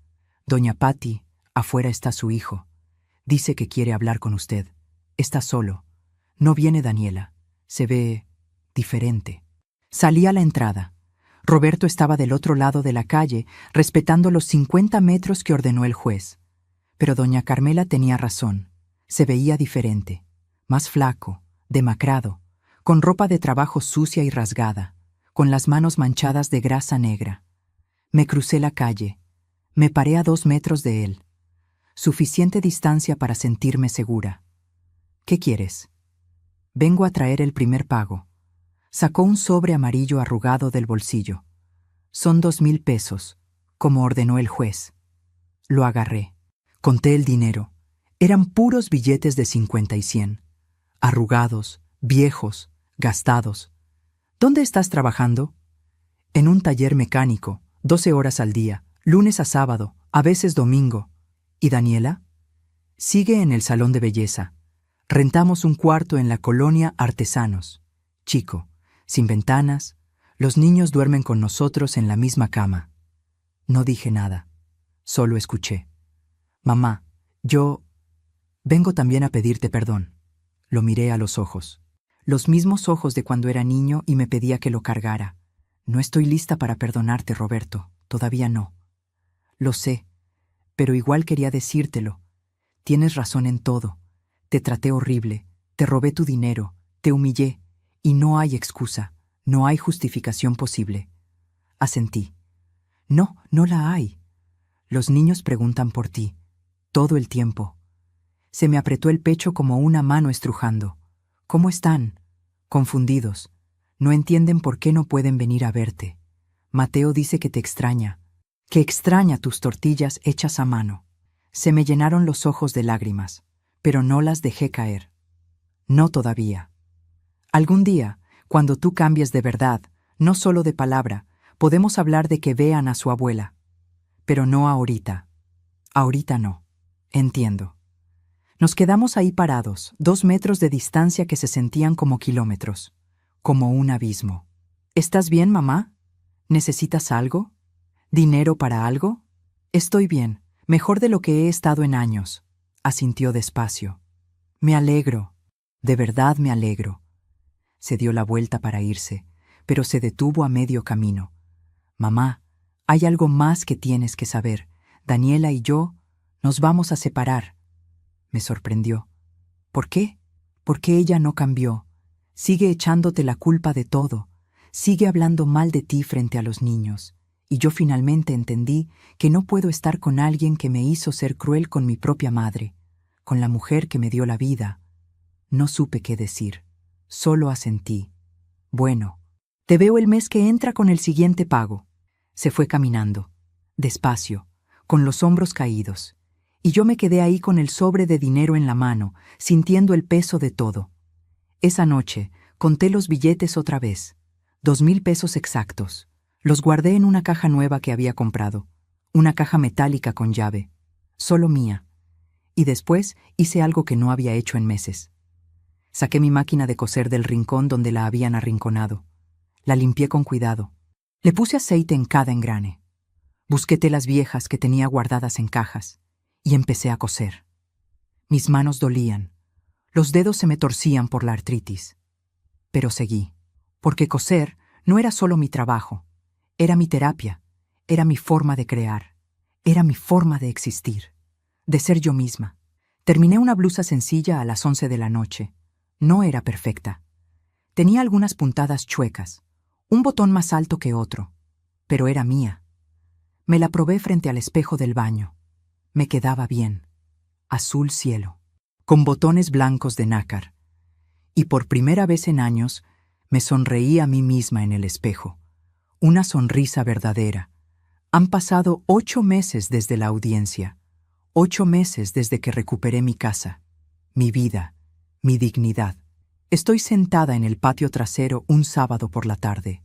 Doña Patti, afuera está su hijo. Dice que quiere hablar con usted. Está solo. No viene Daniela. Se ve diferente. Salí a la entrada. Roberto estaba del otro lado de la calle, respetando los 50 metros que ordenó el juez. Pero doña Carmela tenía razón. Se veía diferente. Más flaco, demacrado, con ropa de trabajo sucia y rasgada, con las manos manchadas de grasa negra. Me crucé la calle. Me paré a 2 metros de él. Suficiente distancia para sentirme segura. ¿Qué quieres? Vengo a traer el primer pago. Sacó un sobre amarillo arrugado del bolsillo. Son 2,000 pesos, como ordenó el juez. Lo agarré. Conté el dinero. Eran puros billetes de 50 y 100. Arrugados, viejos, gastados. ¿Dónde estás trabajando? En un taller mecánico, 12 horas al día, lunes a sábado, a veces domingo. ¿Y Daniela? Sigue en el salón de belleza. Rentamos un cuarto en la colonia Artesanos. Chico, sin ventanas, los niños duermen con nosotros en la misma cama. No dije nada, solo escuché. Mamá, yo vengo también a pedirte perdón. Lo miré a los ojos. Los mismos ojos de cuando era niño y me pedía que lo cargara. No estoy lista para perdonarte, Roberto. Todavía no. Lo sé, pero igual quería decírtelo. Tienes razón en todo. Te traté horrible, te robé tu dinero, te humillé, y no hay excusa, no hay justificación posible. Asentí. No, no la hay. Los niños preguntan por ti, todo el tiempo. Se me apretó el pecho como una mano estrujando. ¿Cómo están? Confundidos. No entienden por qué no pueden venir a verte. Mateo dice que te extraña, que extraña tus tortillas hechas a mano. Se me llenaron los ojos de lágrimas, pero no las dejé caer. No todavía. Algún día, cuando tú cambies de verdad, no solo de palabra, podemos hablar de que vean a su abuela. Pero no ahorita. Ahorita no. Entiendo. Nos quedamos ahí parados, 2 metros de distancia que se sentían como kilómetros, como un abismo. ¿Estás bien, mamá? ¿Necesitas algo? ¿Dinero para algo? Estoy bien, mejor de lo que he estado en años, asintió despacio. Me alegro, de verdad me alegro. Se dio la vuelta para irse, pero se detuvo a medio camino. Mamá, hay algo más que tienes que saber. Daniela y yo nos vamos a separar. Me sorprendió. ¿Por qué? Porque ella no cambió. Sigue echándote la culpa de todo. Sigue hablando mal de ti frente a los niños. Y yo finalmente entendí que no puedo estar con alguien que me hizo ser cruel con mi propia madre, con la mujer que me dio la vida. No supe qué decir. Solo asentí. Bueno, te veo el mes que entra con el siguiente pago. Se fue caminando, despacio, con los hombros caídos, y yo me quedé ahí con el sobre de dinero en la mano, sintiendo el peso de todo. Esa noche conté los billetes otra vez, 2,000 pesos exactos. Los guardé en una caja nueva que había comprado, una caja metálica con llave, solo mía. Y después hice algo que no había hecho en meses. Saqué mi máquina de coser del rincón donde la habían arrinconado. La limpié con cuidado. Le puse aceite en cada engrane. Busqué telas viejas que tenía guardadas en cajas y empecé a coser. Mis manos dolían. Los dedos se me torcían por la artritis. Pero seguí, porque coser no era solo mi trabajo. Era mi terapia, era mi forma de crear, era mi forma de existir, de ser yo misma. Terminé una blusa sencilla a las 11 de la noche. No era perfecta. Tenía algunas puntadas chuecas, un botón más alto que otro, pero era mía. Me la probé frente al espejo del baño. Me quedaba bien. Azul cielo, con botones blancos de nácar. Y por primera vez en años, me sonreí a mí misma en el espejo. Una sonrisa verdadera. Han pasado 8 meses desde la audiencia. 8 meses desde que recuperé mi casa, mi vida, mi dignidad. Estoy sentada en el patio trasero un sábado por la tarde.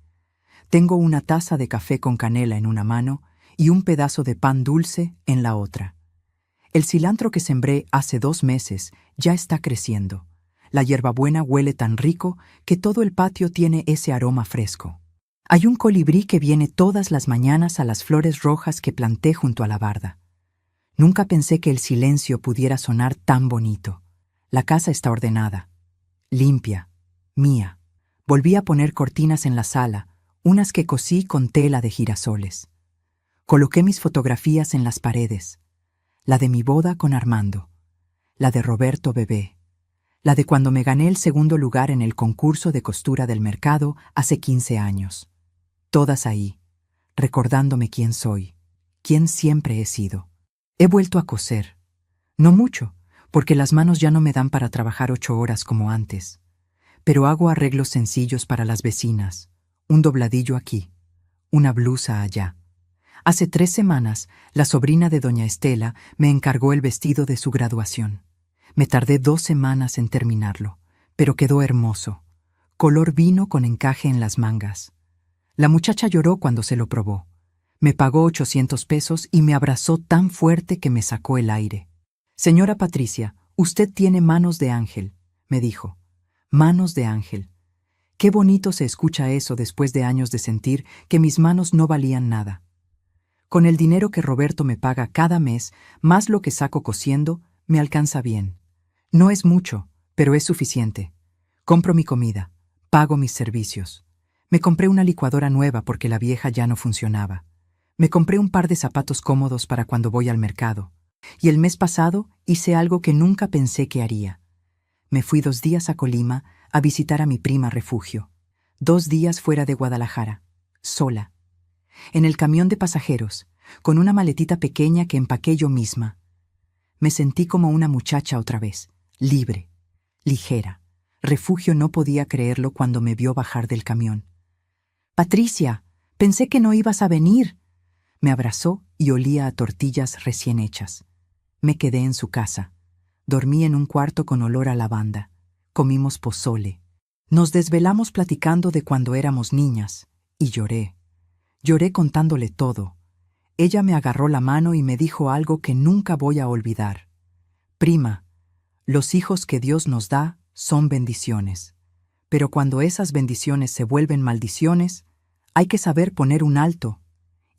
Tengo una taza de café con canela en una mano y un pedazo de pan dulce en la otra. El cilantro que sembré hace 2 meses ya está creciendo. La hierbabuena huele tan rico que todo el patio tiene ese aroma fresco. Hay un colibrí que viene todas las mañanas a las flores rojas que planté junto a la barda. Nunca pensé que el silencio pudiera sonar tan bonito. La casa está ordenada, limpia, mía. Volví a poner cortinas en la sala, unas que cosí con tela de girasoles. Coloqué mis fotografías en las paredes, la de mi boda con Armando, la de Roberto bebé, la de cuando me gané el 2º lugar en el concurso de costura del mercado hace 15 años. Todas ahí, recordándome quién soy, quién siempre he sido. He vuelto a coser. No mucho, porque las manos ya no me dan para trabajar 8 horas como antes. Pero hago arreglos sencillos para las vecinas, un dobladillo aquí, una blusa allá. Hace 3 semanas, la sobrina de doña Estela me encargó el vestido de su graduación. Me tardé 2 semanas en terminarlo, pero quedó hermoso. Color vino con encaje en las mangas. La muchacha lloró cuando se lo probó. Me pagó 800 pesos y me abrazó tan fuerte que me sacó el aire. Señora Patricia, usted tiene manos de ángel, me dijo. Manos de ángel. Qué bonito se escucha eso después de años de sentir que mis manos no valían nada. Con el dinero que Roberto me paga cada mes, más lo que saco cosiendo, me alcanza bien. No es mucho, pero es suficiente. Compro mi comida, pago mis servicios. Me compré una licuadora nueva porque la vieja ya no funcionaba. Me compré un par de zapatos cómodos para cuando voy al mercado. Y el mes pasado hice algo que nunca pensé que haría. Me fui 2 días a Colima a visitar a mi prima Refugio. 2 días fuera de Guadalajara, sola. En el camión de pasajeros, con una maletita pequeña que empaqué yo misma. Me sentí como una muchacha otra vez, libre, ligera. Refugio no podía creerlo cuando me vio bajar del camión. «Patricia, pensé que no ibas a venir». Me abrazó y olía a tortillas recién hechas. Me quedé en su casa. Dormí en un cuarto con olor a lavanda. Comimos pozole. Nos desvelamos platicando de cuando éramos niñas. Y lloré. Lloré contándole todo. Ella me agarró la mano y me dijo algo que nunca voy a olvidar. «Prima, los hijos que Dios nos da son bendiciones. Pero cuando esas bendiciones se vuelven maldiciones, hay que saber poner un alto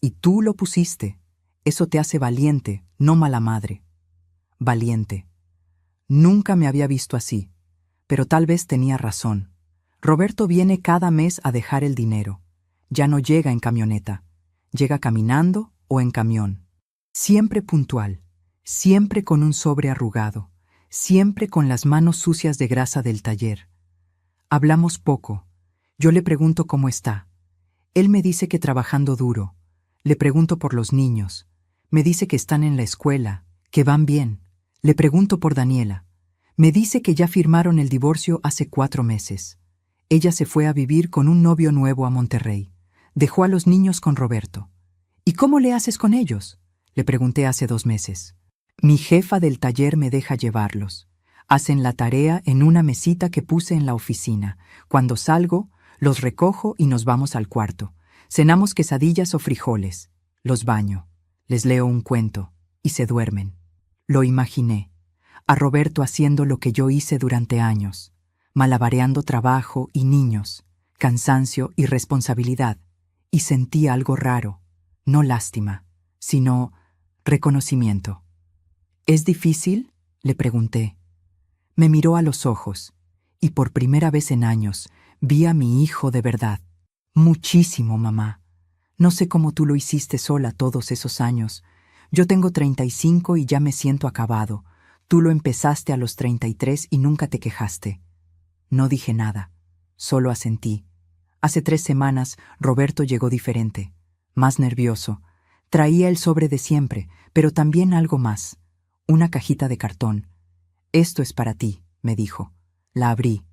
Y tú lo pusiste. Eso te hace valiente, no mala madre. Valiente. Nunca me había visto así, pero tal vez tenía razón. Roberto viene cada mes a dejar el dinero. Ya no llega en camioneta. Llega caminando o en camión. Siempre puntual, siempre con un sobre arrugado, siempre con las manos sucias de grasa del taller. Hablamos poco. Yo le pregunto cómo está. Él me dice que trabajando duro. Le pregunto por los niños. Me dice que están en la escuela, que van bien. Le pregunto por Daniela. Me dice que ya firmaron el divorcio hace 4 meses. Ella se fue a vivir con un novio nuevo a Monterrey. Dejó a los niños con Roberto. ¿Y cómo le haces con ellos?, le pregunté hace 2 meses. Mi jefa del taller me deja llevarlos. Hacen la tarea en una mesita que puse en la oficina. Cuando salgo, los recojo y nos vamos al cuarto. Cenamos quesadillas o frijoles. Los baño. Les leo un cuento. Y se duermen. Lo imaginé. A Roberto haciendo lo que yo hice durante años. Malabareando trabajo y niños. Cansancio y responsabilidad. Y sentí algo raro. No lástima, sino reconocimiento. ¿Es difícil?, le pregunté. Me miró a los ojos, y por primera vez en años vi a mi hijo de verdad. Muchísimo, mamá. No sé cómo tú lo hiciste sola todos esos años. Yo tengo 35 y ya me siento acabado. Tú lo empezaste a los 33 y nunca te quejaste. No dije nada, solo asentí. Hace 3 semanas Roberto llegó diferente, más nervioso. Traía el sobre de siempre, pero también algo más. Una cajita de cartón. Esto es para ti, me dijo. La abrí.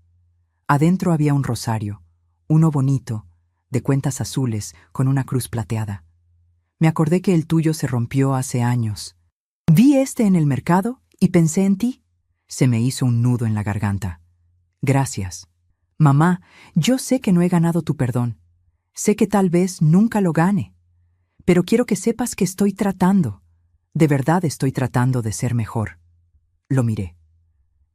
Adentro había un rosario, uno bonito, de cuentas azules, con una cruz plateada. Me acordé que el tuyo se rompió hace años. Vi este en el mercado y pensé en ti. Se me hizo un nudo en la garganta. Gracias. Mamá, yo sé que no he ganado tu perdón. Sé que tal vez nunca lo gane. Pero quiero que sepas que estoy tratando. De verdad estoy tratando de ser mejor. Lo miré.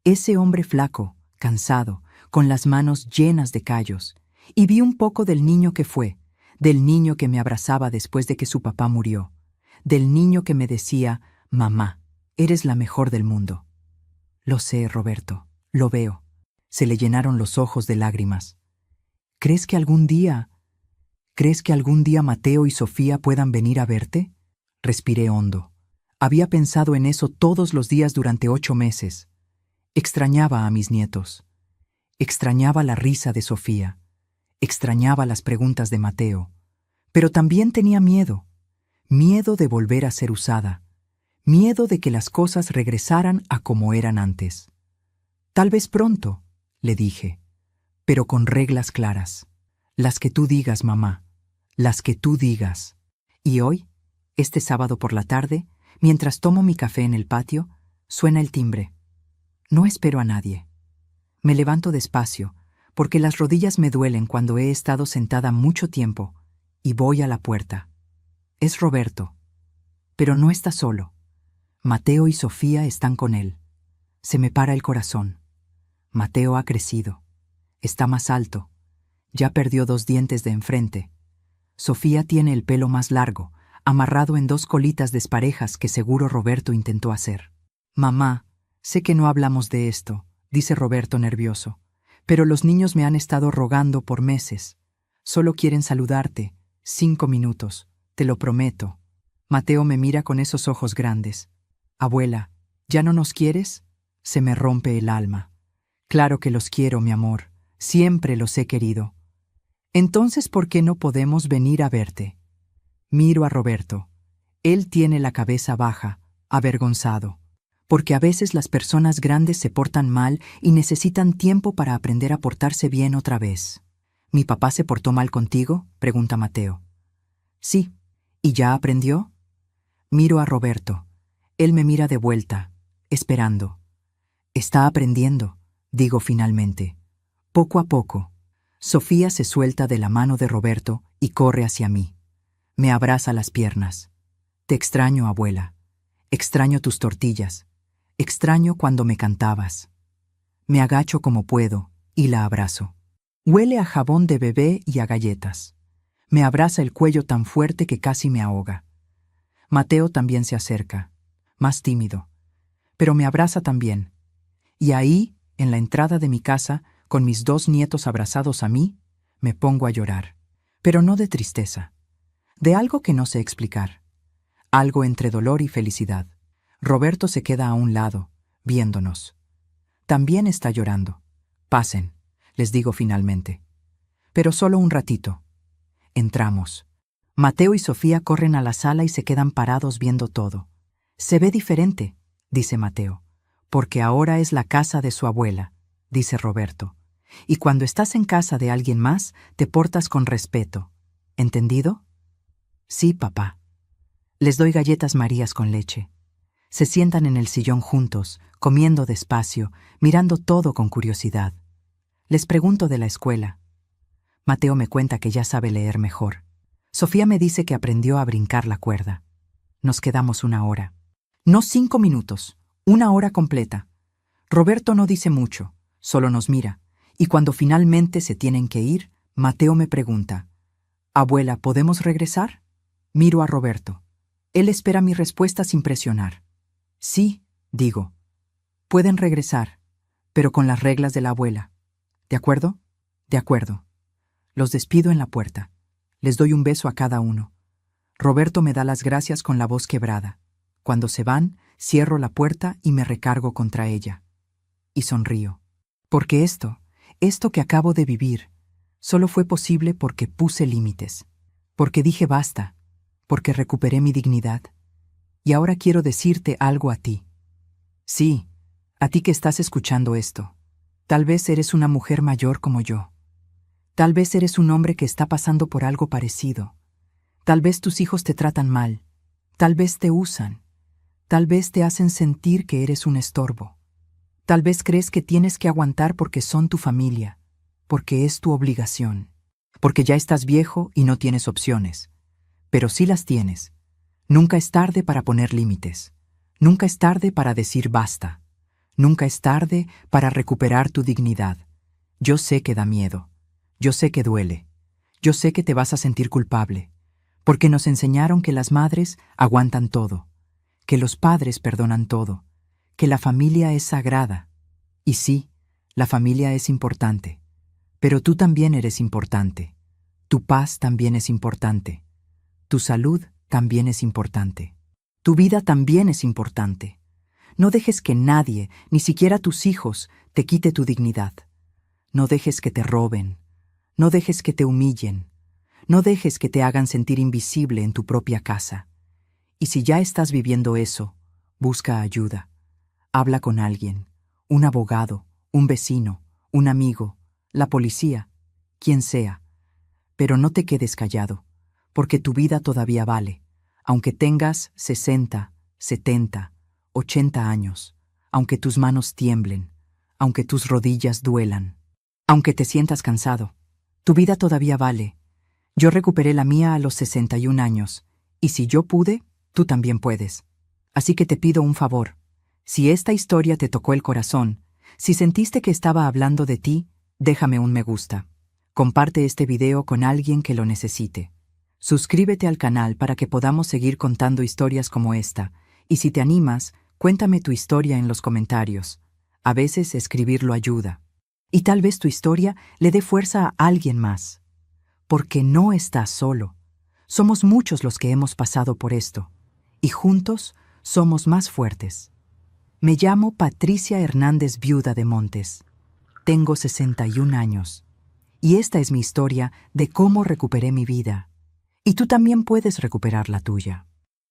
Ese hombre flaco, cansado, con las manos llenas de callos, y vi un poco del niño que fue, del niño que me abrazaba después de que su papá murió, del niño que me decía, mamá, eres la mejor del mundo. Lo sé, Roberto, lo veo. Se le llenaron los ojos de lágrimas. ¿Crees que algún día Mateo y Sofía puedan venir a verte? Respiré hondo. Había pensado en eso todos los días durante 8 meses. Extrañaba a mis nietos. Extrañaba la risa de Sofía. Extrañaba las preguntas de Mateo. Pero también tenía miedo. Miedo de volver a ser usada. Miedo de que las cosas regresaran a como eran antes. Tal vez pronto, le dije, pero con reglas claras. Las que tú digas, mamá. Las que tú digas. Y hoy, este sábado por la tarde, mientras tomo mi café en el patio, suena el timbre. No espero a nadie. Me levanto despacio, porque las rodillas me duelen cuando he estado sentada mucho tiempo, y voy a la puerta. Es Roberto. Pero no está solo. Mateo y Sofía están con él. Se me para el corazón. Mateo ha crecido. Está más alto. Ya perdió 2 dientes de enfrente. Sofía tiene el pelo más largo, amarrado en 2 colitas desparejas que seguro Roberto intentó hacer. Mamá, sé que no hablamos de esto, dice Roberto nervioso, pero los niños me han estado rogando por meses. Solo quieren saludarte. 5 minutos, te lo prometo. Mateo me mira con esos ojos grandes. Abuela, ¿ya no nos quieres? Se me rompe el alma. Claro que los quiero, mi amor. Siempre los he querido. Entonces, ¿por qué no podemos venir a verte? Miro a Roberto. Él tiene la cabeza baja, avergonzado, porque a veces las personas grandes se portan mal y necesitan tiempo para aprender a portarse bien otra vez. ¿Mi papá se portó mal contigo?, pregunta Mateo. Sí. ¿Y ya aprendió? Miro a Roberto. Él me mira de vuelta, esperando. Está aprendiendo, digo finalmente. Poco a poco. Sofía se suelta de la mano de Roberto y corre hacia mí. Me abraza las piernas. Te extraño, abuela. Extraño tus tortillas. Extraño cuando me cantabas. Me agacho como puedo y la abrazo. Huele a jabón de bebé y a galletas. Me abraza el cuello tan fuerte que casi me ahoga. Mateo también se acerca, más tímido, pero me abraza también. Y ahí, en la entrada de mi casa, con mis 2 nietos abrazados a mí, me pongo a llorar. Pero no de tristeza, de algo que no sé explicar. Algo entre dolor y felicidad. Roberto se queda a un lado, viéndonos. También está llorando. Pasen, les digo finalmente. Pero solo un ratito. Entramos. Mateo y Sofía corren a la sala y se quedan parados viendo todo. Se ve diferente, dice Mateo, porque ahora es la casa de su abuela, dice Roberto. Y cuando estás en casa de alguien más, te portas con respeto. ¿Entendido? Sí, papá. Les doy galletas Marías con leche. Se sientan en el sillón juntos, comiendo despacio, mirando todo con curiosidad. Les pregunto de la escuela. Mateo me cuenta que ya sabe leer mejor. Sofía me dice que aprendió a brincar la cuerda. Nos quedamos 1 hora. No 5 minutos, 1 hora completa. Roberto no dice mucho, solo nos mira. Y cuando finalmente se tienen que ir, Mateo me pregunta, «Abuela, ¿podemos regresar?» Miro a Roberto. Él espera mi respuesta sin presionar. «Sí», digo. «Pueden regresar, pero con las reglas de la abuela. ¿De acuerdo?» «De acuerdo». Los despido en la puerta. Les doy un beso a cada uno. Roberto me da las gracias con la voz quebrada. Cuando se van, cierro la puerta y me recargo contra ella. Y sonrío. Porque esto que acabo de vivir, solo fue posible porque puse límites. Porque dije basta. Porque recuperé mi dignidad. Y ahora quiero decirte algo a ti. Sí, a ti que estás escuchando esto. Tal vez eres una mujer mayor como yo. Tal vez eres un hombre que está pasando por algo parecido. Tal vez tus hijos te tratan mal. Tal vez te usan. Tal vez te hacen sentir que eres un estorbo. Tal vez crees que tienes que aguantar porque son tu familia, porque es tu obligación, porque ya estás viejo y no tienes opciones. Pero sí las tienes. Nunca es tarde para poner límites. Nunca es tarde para decir basta. Nunca es tarde para recuperar tu dignidad. Yo sé que da miedo. Yo sé que duele. Yo sé que te vas a sentir culpable, porque nos enseñaron que las madres aguantan todo, que los padres perdonan todo, que la familia es sagrada. Y sí, la familia es importante, pero tú también eres importante. Tu paz también es importante. Tu salud también es importante. Tu vida también es importante. No dejes que nadie, ni siquiera tus hijos, te quite tu dignidad. No dejes que te roben. No dejes que te humillen. No dejes que te hagan sentir invisible en tu propia casa. Y si ya estás viviendo eso, busca ayuda. Habla con alguien, un abogado, un vecino, un amigo, la policía, quien sea. Pero no te quedes callado, porque tu vida todavía vale, aunque tengas 60, 70, 80 años, aunque tus manos tiemblen, aunque tus rodillas duelan, aunque te sientas cansado. Tu vida todavía vale. Yo recuperé la mía a los 61 años, y si yo pude, tú también puedes. Así que te pido un favor. Si esta historia te tocó el corazón, si sentiste que estaba hablando de ti, déjame un me gusta. Comparte este video con alguien que lo necesite. Suscríbete al canal para que podamos seguir contando historias como esta, y si te animas, cuéntame tu historia en los comentarios. A veces escribirlo ayuda. Y tal vez tu historia le dé fuerza a alguien más. Porque no estás solo. Somos muchos los que hemos pasado por esto. Y juntos somos más fuertes. Me llamo Patricia Hernández Viuda de Montes. Tengo 61 años. Y esta es mi historia de cómo recuperé mi vida. Y tú también puedes recuperar la tuya.